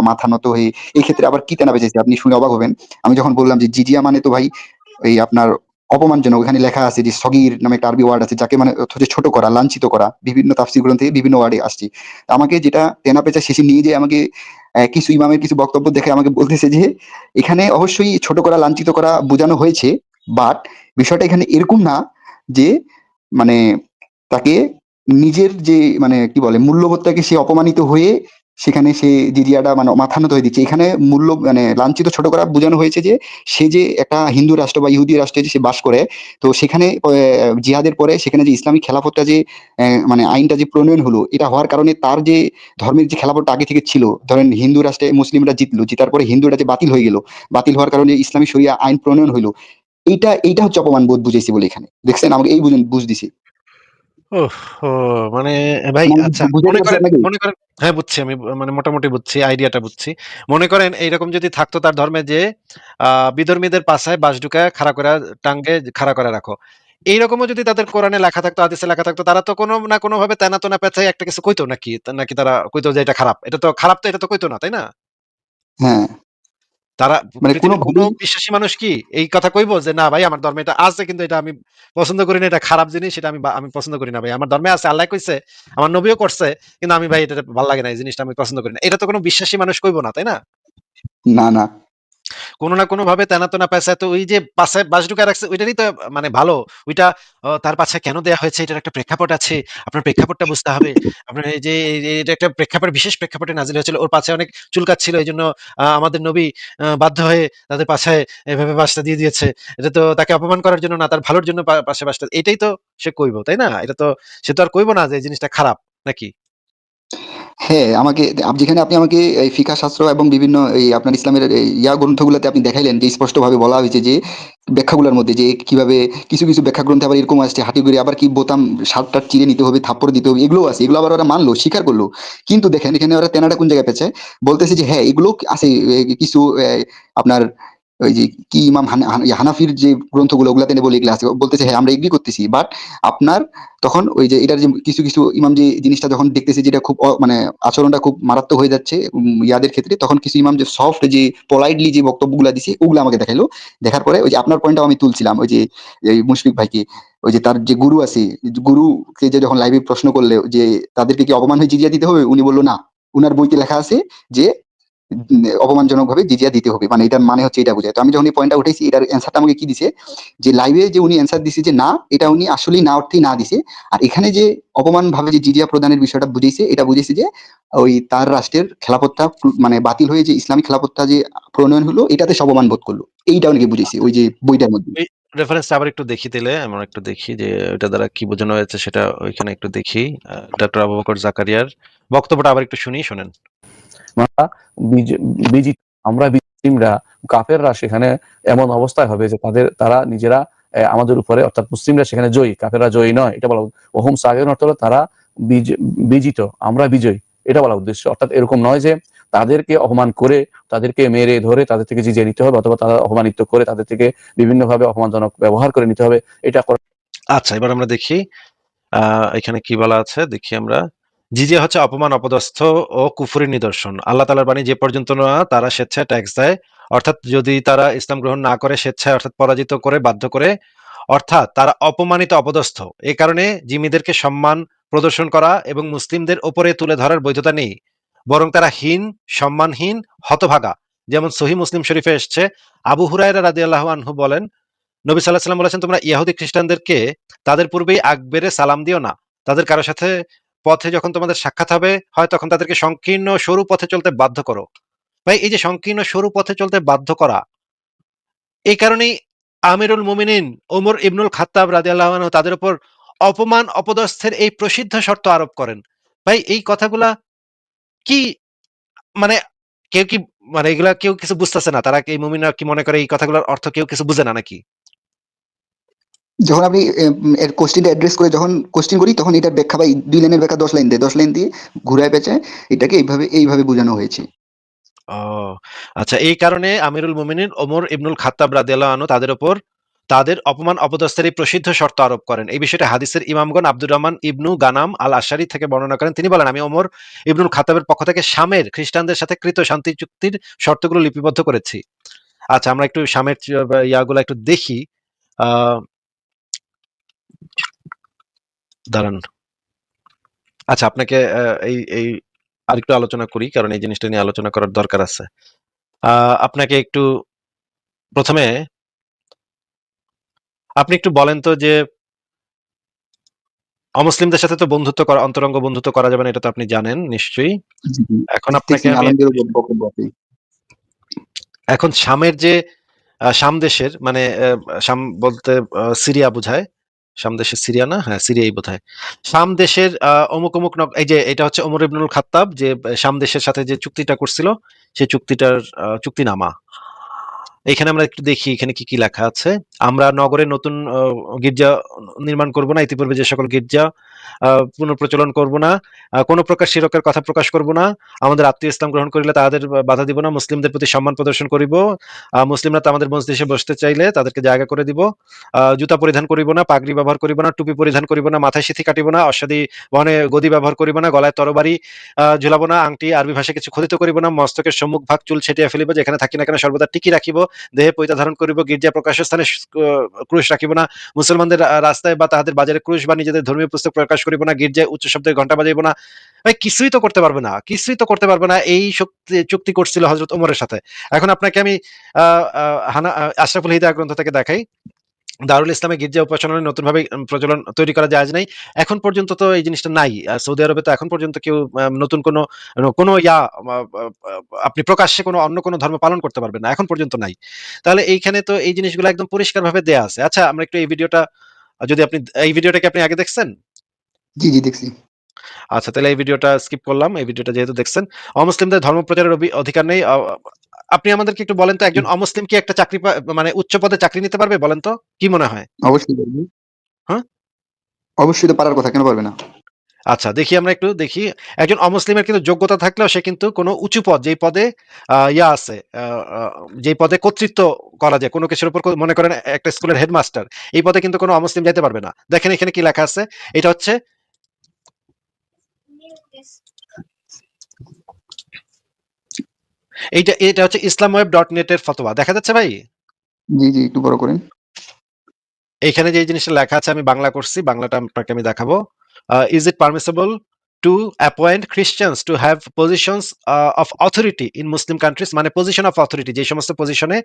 মাথা নত হয়ে। এই ক্ষেত্রে আবার কি তেনা বেঁচেছে আপনি শুনে অবাক হবেন। আমি যখন বললাম যে জিজিয়া মানে তো ভাই এই আপনার অপমানজনক, ওখানে লেখা আছে যে সগির নামে একটা আরবি ওয়ার্ড আছে যাকে মানে হচ্ছে ছোট করা, লাঞ্ছিত করা, বিভিন্ন তাফসীর গ্রন্থে বিভিন্ন ওয়ার্ডে আসছে। আমাকে যেটা তেনা পেঁচা শেষে নিয়ে যে আমাকে কিছু ইমামের কিছু বক্তব্য দেখে আমাকে বলতেছে যে এখানে অবশ্যই ছোট করা লাঞ্ছিত করা বোঝানো হয়েছে, বাট বিষয়টা এখানে এরকম না যে মানে তাকে নিজের যে মানে কি বলে মূল্যবোধটাকে সে অপমানিত হয়ে সেখানে সে জিজিয়াটা মানে মাথা নত হয়ে দিচ্ছে। এখানে মূল্য মানে লাঞ্ছিত ছোট করা বোঝানো হয়েছে যে সে যে একটা হিন্দু রাষ্ট্র বা ইহুদি রাষ্ট্রে যে সে বাস করে, তো সেখানে জিহাদের পরে সেখানে যে ইসলামিক খেলাফতটা যে মানে আইনটা যে প্রণয়ন হলো, এটা হওয়ার কারণে তার যে ধর্মের যে খেলাফতটা আগে থেকে ছিল, ধরেন হিন্দু রাষ্ট্রে মুসলিমরা জিতলো, জিতার পরে হিন্দুরা যে বাতিল হয়ে গেল, বাতিল হওয়ার কারণে ইসলামী শরিয়া আইন প্রণয়ন হইলো, এইটা হচ্ছে অপমান বোধ বুঝেছি বলে এখানে দেখছেন আমাকে এই বুঝ দিছি। ওহহো! মানে ভাই মানে আচ্ছা, বুঝাতে পারছি আপনাকে। মনে করেন হ্যাঁ, বুঝছি আমি মানে মোটামুটি বুঝছি, আইডিয়াটা বুঝছি। মনে করেন এইরকম যদি থাকতো তার ধর্মে যে আ বিধর্মীদের পাছায় বাঁশ ঢুকায়া খাড়া কইরা টাঙ্গে খাড়া করে রাখো। এইরকমও যদি তাদের কোরআনে লেখা থাকতো, হাদিসে লেখা থাকতো, তারা তো কোনো না কোনোভাবে তেনা-তেনা পেঁচায় একটা কিছু কইতো নাকি? নাকি তারা কইতো যে এটা খারাপ? এটা তো খারাপ, তো এটা তো কইতো না, তাই না? হ্যাঁ, তারা মানে পৃথিবীর কোনো কোনোভাবেই বিশ্বাসী মানুষ কি এই কথা কইবো যে না ভাই আমার ধর্মে এটা আছে কিন্তু এটা আমি পছন্দ করি না, এটা খারাপ জিনিস, এটা আমি পছন্দ করি না ভাই। আমার ধর্মে আছে, আল্লাহ কইছে, আমার নবীও করছে, কিন্তু আমি ভাই এটা ভাল লাগে না, এই জিনিসটা আমি পছন্দ করি না। এটা তো কোনো বিশ্বাসী মানুষ কইবো না, তাই না? না, না। কোনো না কোনোভাবে তেনা-তেনা পেঁচায় তো ওই যে পাছায় বাঁশ ঢুকায় রাখছে ওইটারই তো মানে ভালো। ওইটা তার পাছায় কেন দেয়া হয়েছে এটার একটা প্রেক্ষাপট আছে। আপনার প্রেক্ষাপটটা বুঝতে হবে। আপনার এই যে এটা একটা প্রেক্ষাপট, বিশেষ প্রেক্ষাপটে নাজিল হয়েছিল। ওর পাছায় অনেক চুলকাচ্ছিল। এজন্য আমাদের নবী বাধ্য হয়ে তাদের পাছায় এভাবে বাঁশটা দিয়ে দিয়েছে। এটা তো তাকে অপমান করার জন্য না, তার ভালোর জন্য পাশে বাঁশটা, এটাই তো সে কইবো, তাই না? এটা তো সে তো আর কইবো না যে এই জিনিসটা খারাপ, নাকি? হ্যাঁ, আমাকে যেখানে আপনি আমাকে এই ফিকহ শাস্ত্র এবং বিভিন্ন এই আপনার ইসলামের এই গ্রন্থগুলোতে আপনি দেখাইলেন যে স্পষ্টভাবে বলা হয়েছে যে ব্যাখ্যাগুলোর মধ্যে যে কিভাবে কিছু ব্যাখ্যা গ্রন্থে আবার এরকম আসছে হাঁটু গেড়ে আবার কি বোতাম শার্টটা চিরে নিতে হবে, থাপ্পড় দিতে হবে, এগুলো আছে, এগুলো আবার ওরা মানলো, স্বীকার করলো। কিন্তু দেখেন এখানে ওরা তেনাটা কোন জায়গায় পেয়েছে, বলতেছে যে হ্যাঁ এগুলো আছে কিছু আপনার ওই যে কি ইমাম হানাফির যে গ্রন্থগুলো ওগুলাতে বলে এগুলো আছে, বলতেছে হ্যাঁ আমরা এগ্রি করতেছি, বাট আপনার তখন ওই যে এটার যে কিছু কিছু ইমাম যে জিনিসটা যখন দেখতেছে যেটা খুব মানে আচরণটা খুব মারাত্মক হয়ে যাচ্ছে ইয়াদের ক্ষেত্রে, তখন কিছু ইমাম যে সফট যে পোলাইটলি যে বক্তব্যগুলো দিছে ওগুলো আমাকে দেখাইলো। দেখার পরে ওই যে আপনার পয়েন্টটাও আমি তুলছিলাম, ওই যে এই মুশফিক ভাইকে, ওই যে তার যে গুরু আছে, গুরুকে যে যখন লাইভে প্রশ্ন করলে যে তাদেরকে কি অপমান হয়ে জিজিয়া দিতে হবে, উনি বললো না, উনার বইতে লেখা আছে যে অপমানজনক ভাবে জিজিয়া দিতে হবে, মানে এটার মানে হচ্ছে এটা বোঝায়। তো আমি যখন এই পয়েন্টটা উঠেছি, এটার অ্যান্সারটা আমাকে কি দিছে, যে লাইভে যে উনি অ্যান্সার দিছে যে না, এটা উনি আসলেই না অর্থেই না দিছে। আর এখানে যে অপমান ভাবে যে জিজিয়া প্রদানের বিষয়টা বুঝেছে, এটা বুঝেছে যে ওই তার রাষ্ট্রের খেলাফতটা মানে বাতিল হয়ে যে ইসলামী খেলাফতটা যে প্রণয়ন হলো, এটাতে সে অপমান বোধ করলো। এইটা অনেকে বুঝেছে ওই যে বইটার মধ্যে। এই রেফারেন্সটা আবার একটু দেখি দিলে, আমরা একটু দেখি যে এটা দ্বারা কি বোঝানো হয়েছে সেটা ওইখানে একটু দেখি। ডক্টর আবু বকর জাকারিয়ার বক্তব্যটা আবার একটু শুনি, শোনেন। আমরা বিজিত, আমরা মুসলিমরা, কাফেররা সেখানে এমন অবস্থায় হবে যে তারা নিজেরা আমাদের উপরে, অর্থাৎ মুসলিমরা সেখানে জয়ী, কাফেররা জয়ী নয়, এটা বলা। ওহুম সাগিরুন অর্থ হলো তারা বিজিত, আমরা বিজয়ী, এটা বলা উদ্দেশ্য। অর্থাৎ এরকম নয় যে তাদেরকে অপমান করে, তাদেরকে মেরে ধরে তাদের থেকে জিজিয়ে নিতে হবে, অথবা তারা অপমানিত করে তাদের থেকে বিভিন্নভাবে অপমানজনক ব্যবহার করে নিতে হবে, এটা আচ্ছা, এবার আমরা দেখি এখানে কি বলা আছে, দেখি আমরা। জিজিয়া হচ্ছে অপমান, অপদস্থ ও কুফুরির নিদর্শন। আল্লাহ তাআলার বাণী যে পর্যন্ত না তারা স্বেচ্ছায় ট্যাক্স দেয়, অর্থাৎ যদি তারা ইসলাম গ্রহণ না করে স্বেচ্ছায়, অর্থাৎ পরাজিত করে, বাধ্য করে, অর্থাৎ তারা অপমানিত, অপদস্থ। এই কারণে জিম্মিদেরকে সম্মান প্রদর্শন করা এবং মুসলিমদের ওপরে তুলে ধরার বৈধতা নেই, বরং তারা হীন, সম্মানহীন, হতভাগা। যেমন সহিহ মুসলিম শরীফে এসছে, আবু হুরায়রা রাদিয়াল্লাহু আনহু বলেন, নবী সাল্লাল্লাহু আলাইহি ওয়াসাল্লাম বলেছেন, তোমরা ইহুদি খ্রিস্টানদেরকে তাদের পূর্বেই আগ বেড়ে সালাম দিও না। তাদের কারো সাথে পথে যখন তোমাদের সাক্ষাৎ হবে হয়, তখন তাদেরকে সংকীর্ণ সরু পথে চলতে বাধ্য করো। ভাই, এই যে সংকীর্ণ সরু পথে চলতে বাধ্য করা, এই কারণেই আমিরুল মুমিনিন ওমর ইবনুল খাত্তাব রাদিয়াল্লাহু আনহু তাদের উপর অপমান, অপদস্থের এই প্রসিদ্ধ শর্ত আরোপ করেন। ভাই, এই কথাগুলা কি, মানে কেউ কি, মানে এগুলা কেউ কিছু বুঝতেছে না? তারা কি, এই মুমিনরা কি মনে করে এই কথাগুলোর অর্থ কেউ কিছু বুঝে না নাকি? যখন আপনি এর কোশ্চেনটা অ্যাড্রেস করে যখন কোশ্চেন করি, তখন এটা ব্যাখ্যা বা 2 লাইনের ব্যাখ্যা 10 লাইন দেয়, 10 লাইন দিয়ে ঘুরায় পেঁচায় এটাকে এইভাবে বোঝানো হয়েছে। ও আচ্ছা, এই কারণে আমিরুল মুমিনিন ওমর ইবনুল খাত্তাব রাদিয়াল্লাহু আনহু তাদের উপর তাদের অপমান, অপদস্থের এই প্রসিদ্ধ শর্ত আরোপ করেন। এই বিষয়টা হাদিসের ইমামগণ আব্দুর রহমান ইবনু গানাম আল আশারি থেকে বর্ণনা করেন। তিনি বলেন, আমি ওমর ইবনুল খাত্তাবের পক্ষ থেকে শামের খ্রিস্টানদের সাথে কৃত শান্তি চুক্তির শর্তগুলো লিপিবদ্ধ করেছি। আচ্ছা, আমরা একটু শামের ইয়াগুলো একটু দেখি। আহ দাঁড়ান। আচ্ছা, আপনাকে এই এই আরেকটু আলোচনা করি, কারণ এই জিনিসটা নিয়ে আলোচনা করার দরকার আছে। আপনাকে একটু প্রথমে আপনি একটু বলেন তো যে অমুসলিমদের সাথে তো বন্ধুত্ব করা, অন্তরঙ্গ বন্ধুত্ব করা যাবে না, এটা তো আপনি জানেন নিশ্চয়ই। জি, জি। এখন আপনাকে দেখতেছি আমি আলমগীরও বক্তব্য আছে। এখন শামের যে শাম দেশের, মানে শাম বলতে সিরিয়া বোঝায়। শাম দেশের সিরিয়া না, হ্যাঁ সিরিয়াই বোধহয়। শাম দেশের অমুক অমুক এই যে এটা হচ্ছে ওমর ইবনুল খাত্তাব যে শাম দেশের সাথে যে চুক্তিটা করছিল, সেই চুক্তিটার চুক্তিনামা। এখানে আমরা একটু দেখি এখানে কি কি লেখা আছে। আমরা নগরে নতুন গির্জা নির্মাণ করব না, ইতিপূর্বে যে সকল গির্জা পুনঃপ্রচলন করব না, কোনো প্রকার শিরকের কথা প্রকাশ করব না, আমাদের আত্মীয় ইসলাম গ্রহণ করিলে তাদের বাধা দিব না, মুসলিমদের প্রতি সম্মান প্রদর্শন করিব, মুসলিমরা তো আমাদের মজলিসে বসতে চাইলে তাদেরকে জায়গা করে দিব, জুতা পরিধান করিব না, পাগড়ি ব্যবহার করিব না, টুপি পরিধান করিব না, মাথায় সিথি কাটিব না, অশ্বাদি বহনে গদি ব্যবহার করিব না, গলায় তরবারি ঝুলাবো না, আংটি আরবি ভাষায় কিছু খোদিত করিব না, মস্তকের সম্মুখ ভাগ চুল ছেটিয়া ফেলিব, যেখানে থাকি না কেন সর্বদা টিকি রাখিব, দেহে পৈতা ধারণ করিব, গির্জা প্রকাশ্য স্থানে ক্রুশ রাখিব না, মুসলমানদের রাস্তায় বা তাদের বাজারে ক্রুশ বা নিজেদের ধর্মীয় পুস্তক প্রকাশ করিব না, গির্জায় উচ্চ শব্দে ঘন্টা বাজাইব না। ভাই, কিছুই তো করতে পারবে না, কিছুই তো করতে পারবে না। এই চুক্তি করছিল হযরত ওমরের সাথে। এখন আপনাকে আমি আশরাফুল হিদায়াহ গ্রন্থ থেকে দেখাই, দারুল ইসলামে গির্জা উপাসনার নতুনভাবে প্রচলন তৈরি করা জায়েজ নাই। এখন পর্যন্ত তো এই জিনিসটা নাই। সৌদি আরবে তো এখন পর্যন্ত কেউ নতুন কোনো আপনি প্রকাশ্যে কোনো অন্য কোনো ধর্ম পালন করতে পারবেন না। এখন পর্যন্ত নাই। তাহলে এইখানে তো এই জিনিসগুলো একদম পরিষ্কারভাবে দেয়া আছে। আচ্ছা, আমরা একটু এই ভিডিওটা, যদি আপনি এই ভিডিওটা কি আপনি আগে দেখছেন? জি, জি দেখছি। আচ্ছা, তাহলে এই ভিডিওটা স্কিপ করলাম। এই ভিডিওটা যেহেতু দেখছেন, অমুসলিমদের ধর্ম প্রচারের অধিকার নেই। আপনি আমাদেরকে একটু বলেন তো, একজন অমুসলিম কি একটা চাকরি মানে উচ্চ পদে চাকরি নিতে পারবে? বলেন তো, কি মনে হয়? অবশ্যই পারবে। হ্যাঁ? অবশ্যই তো পারার কথা, কেন পারবে না? আচ্ছা, দেখি আমরা একটু দেখি। একজন অমুসলিমের কিন্তু যোগ্যতা থাকলেও সে কিন্তু কোনো উঁচু পদ, যেই পদে ইয়া আছে, আ আ যেই পদে কর্তৃত্ব করা যায়, কোনো কিছুর উপর মনে করেন একটা স্কুলের হেডমাস্টার। এই পদে কিন্তু কোনো অমুসলিম যাইতে পারবে না। দেখেন এখানে কি লেখা আছে? এটা হচ্ছে এটা হচ্ছে islamweb.net এর ফতোয়া। দেখা যাচ্ছে ভাই? জি, জি, একটু বড় করেন। এইখানে যে জিনিসটা লেখা আছে আমি বাংলা করছি। বাংলাটা আপনাকে আমি দেখাবো। Is it permissible to appoint Christians to have positions of authority in Muslim countries? মানে পজিশন অফ অথরিটি, যে সমস্ত পজিশনে,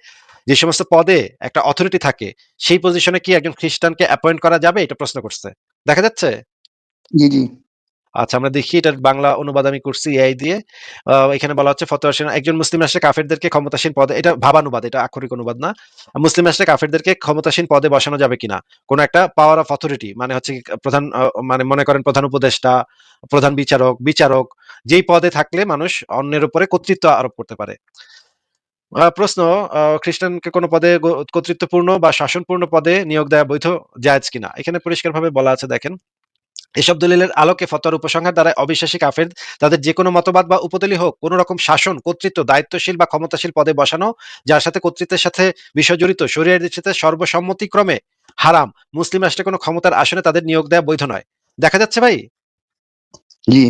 যে সমস্ত পদে একটা অথরিটি থাকে, সেই পজিশনে কি একজন খ্রিস্টানকে অ্যাপয়েন্ট করা যাবে? এটা প্রশ্ন করছে। দেখা যাচ্ছে? জি, জি। আচ্ছা, আমরা দেখি এটার বাংলা অনুবাদ আমি করছি এআই দিয়ে। এখানে বলা হচ্ছে ফতোয়া একজন মুসলিম রাষ্ট্রে কাফেরদেরকে ক্ষমতাসীন পদে, এটা ভাবানুবাদ, এটা আক্ষরিক অনুবাদ না। মুসলিম রাষ্ট্রে কাফেরদেরকে ক্ষমতাসীন পদে বসানো যাবে কিনা? কোন একটা পাওয়ার অফ অথরিটি মানে হচ্ছে কি প্রধান, মানে মনে করেন প্রধান উপদেষ্টা, প্রধান বিচারক যেই পদে থাকলে মানুষ অন্যের উপরে কর্তৃত্ব আরোপ করতে পারে। প্রশ্ন, খ্রিস্টানকে কোন পদে কর্তৃত্বপূর্ণ বা শাসনপূর্ণ পদে নিয়োগ দেওয়া বৈধ, জায়েজ কিনা? এখানে পরিষ্কারভাবে বলা আছে, দেখেন। এসব দলিলের আলোকে ফতোয়ার উপসংহার দ্বারা অবিশ্বাসী কাফের তাদের যে কোনো মতবাদ বা উপদলি হোক কোন রকম শাসন, কর্তৃত্ব, দায়িত্বশীল বা ক্ষমতাশীল পদে বসানো, যার সাথে কর্তৃত্বের সাথে বিষয় জড়িত, শরীয়তের দৃষ্টিতে সর্বসম্মতিক্রমে হারাম। মুসলিম রাষ্ট্রে কোনো ক্ষমতার আসনে তাদের নিয়োগ দেওয়া বৈধ নয়। দেখা যাচ্ছে ভাই? জি,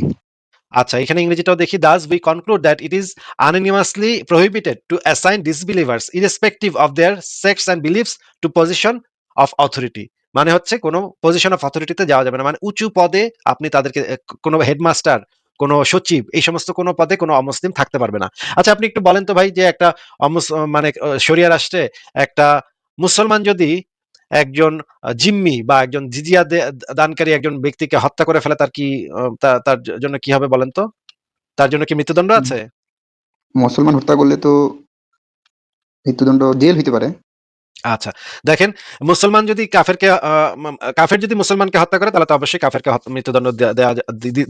আচ্ছা, এখানে ইংরেজিটাও দেখি। Thus we conclude that it is unanimously prohibited to assign disbelievers irrespective of their sects and beliefs to position of authority. মানে হচ্ছে কোনো পজিশন অফ অথরিটিতে যাওয়া যাবে না। মানে উঁচু পদে আপনি তাদেরকে কোনো হেডমাস্টার, কোনো সচিব, এই সমস্ত কোনো পদে কোনো অমুসলিম থাকতে পারবে না। আচ্ছা, আপনি একটু বলেন তো ভাই, যে একটা মানে শরিয়া রাষ্ট্রে একটা মুসলমান যদি একজন জিম্মি বা একজন জিজিয়া দানকারী একজন ব্যক্তিকে হত্যা করে ফেলে, তার কি তার জন্য কি হবে বলেন তো? তার জন্য কি মৃত্যুদণ্ড আছে? মুসলমান হত্যা করলে তো মৃত্যুদণ্ড, জেল হইতে পারে। আচ্ছা, দেখেন, মুসলমান যদি কাফেরকে কাফের যদি মুসলমানকে হত্যা করে তাহলে তো অবশ্যই কাফেরকে মৃত্যুদণ্ড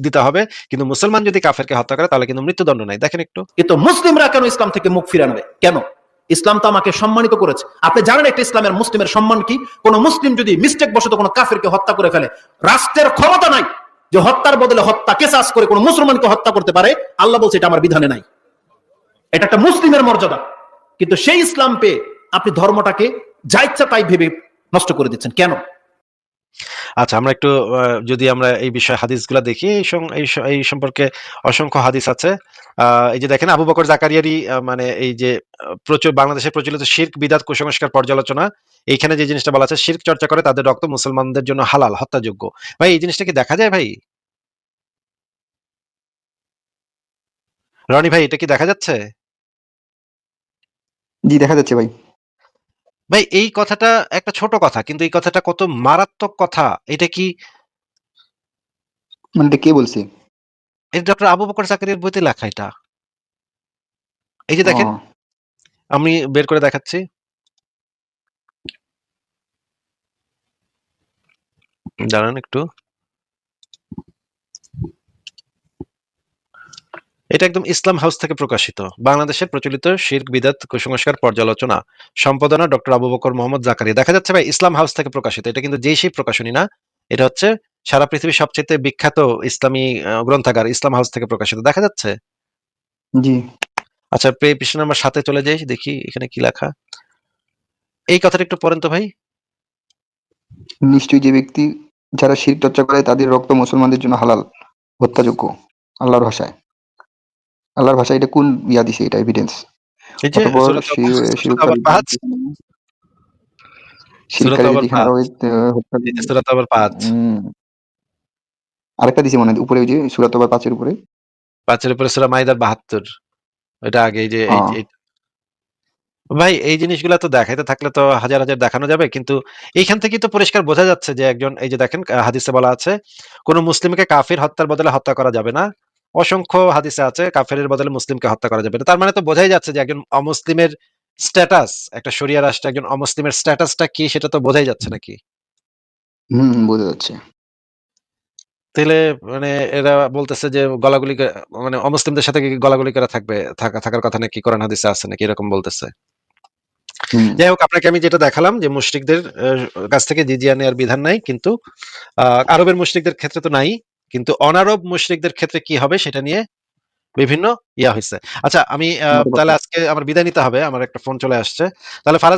দিতে হবে। কিন্তু মুসলমান যদি কাফেরকে হত্যা করে তাহলে কিন্তু মৃত্যুদণ্ড নাই। দেখেন একটু। কিন্তু মুসলিমরা কেন ইসলাম থেকে মুখ ফিরাবে? কেন? ইসলাম তো আমাকে সম্মানিত করেছে। আপনি জানেন একটা ইসলামের মুসলিমের সম্মান কি? কোন মুসলিম যদি মিস্টেক বশত কোন কাফেরকে হত্যা করে ফেলে, রাষ্ট্রের ক্ষমতা নাই যে হত্যার বদলে হত্যা কেসাস করে কোন মুসলমানকে হত্যা করতে পারে। আল্লাহ বলছে এটা আমার বিধানে নাই। এটা একটা মুসলিমের মর্যাদা। কিন্তু সেই ইসলাম পেয়ে আপনি ধর্মটাকে যা ইচ্ছা তাই ভেবে নষ্ট করে দিচ্ছেন কেন? আচ্ছা, আমরা একটু যদি আমরা এই বিষয়ে হাদিসগুলা দেখি, এই সম্পর্কে অসংখ্য হাদিস আছে। এই যে দেখেন, আবু বকর জাকারিয়ারই মানে এই যে প্রচুর বাংলাদেশে প্রচলিত শিরক, বিদআত, কুসংস্কার পর্যালোচনা, এইখানে যে জিনিসটা বলা আছে, শিরক চর্চা করে তাদের রক্ত মুসলমানদের জন্য হালাল, হত্যাযোগ্য। ভাই, এই জিনিসটা কি দেখা যায় ভাই? রনি ভাই, এটা কি দেখা যাচ্ছে? জি, দেখা যাচ্ছে ভাই। ভাই, এই কথাটা একটা ছোট কথা, কিন্তু এই কথাটা কত মারাত্মক কথা। এটা কি, মানে এটা কে বলছে? এটা ডক্টর আবু বকর জাকারিয়ার বইতে লেখা এটা। এই যে দেখেন, ও, আমি বের করে দেখাচ্ছি। দাঁড়ান একটু। এটা একদম ইসলাম হাউস থেকে প্রকাশিত। বাংলাদেশের প্রচলিত শিরক, বিদআত, কুসংস্কার পর্যালোচনা, সম্পাদনা ডক্টর আবু বকর মোহাম্মদ জাকারিয়া। দেখা যাচ্ছে ভাই, ইসলাম হাউস থেকে প্রকাশিত। এটা কিন্তু যেই সেই প্রকাশনী না। এটা হচ্ছে সারা পৃথিবীর সবচেয়ে বিখ্যাত ইসলামী গ্রন্থাগার ইসলাম হাউস থেকে প্রকাশিত। দেখা যাচ্ছে? জি। আচ্ছা, পৃষ্ঠা নাম্বার 7 চলে যাই, দেখি এখানে কি লেখা। এই কথাটা একটু পড়েন তো ভাই। নিশ্চয়ই যে ব্যক্তি যারা শিরক চর্চা করে তাদের রক্ত মুসলমানদের জন্য হালাল, হত্যাযোগ্য। আল্লাহর ভাষায়। আল্লাহর ভাষায় এটা কোন ইয়া দিছে, এটা এভিডেন্স? এই যে অতঃপর সূরা তওবা, সূরা তওবার শিরককারী 5, সূরা শিরককারী তওবার যদি 5, হত্যা এই যে সূরা তওবার 5, উম, আরেকটা দিছে মনে হয় উপরে, ওই যে সূরা তওবার 5 এর উপরে। 5 এর উপরে সূরা মাইদার 72। এটা আগে এই যে হ্যাঁ। ভাই, এই জিনিসগুলা তো দেখাইতে থাকলে তো হাজার হাজার দেখানো যাবে, কিন্তু এইখান থেকেই তো পরিষ্কার বোঝা যাচ্ছে যে একজন, এই যে দেখেন, হাদিসে বলা আছে কোন মুসলিমকে কাফির হত্যার বদলে হত্যা করা যাবে না। অসংখ্য হাদিসে আছে কাফিরের বদলে মুসলিমকে হত্যা করা যাবে না। তার মানে তো বোঝাই যাচ্ছে যে একজন অমুসলিমের স্ট্যাটাস, একটা শরিয়া রাষ্ট্রে একজন অমুসলিমের স্ট্যাটাসটা কি, সেটা তো বোঝাই যাচ্ছে নাকি? বোঝা যাচ্ছে। তাহলে মানে এরা বলতেছে যে মানে অমুসলিমদের সাথে কি গলাগুলি করে থাকার কথা নাকি, কোরআন হাদিসে আছে নাকি, এরকম বলতেছে। হুম। যাই হোক, আপনাকে আমি যেটা দেখালাম যে মুশরিকদের কাছ থেকে জিজিয়া নেওয়ার বিধান নাই, কিন্তু আরবের মুশরিকদের ক্ষেত্রে তো নাই। কিন্তু অনারব মুশরিকদের ক্ষেত্রে কি হবে সেটা নিয়ে বিভিন্ন ইয়া হয়েছে। আচ্ছা আমি তাহলে আজকে আমার বিদায় নিতে হবে, আমার একটা ফোন চলে আসছে। তাহলে ফারাজ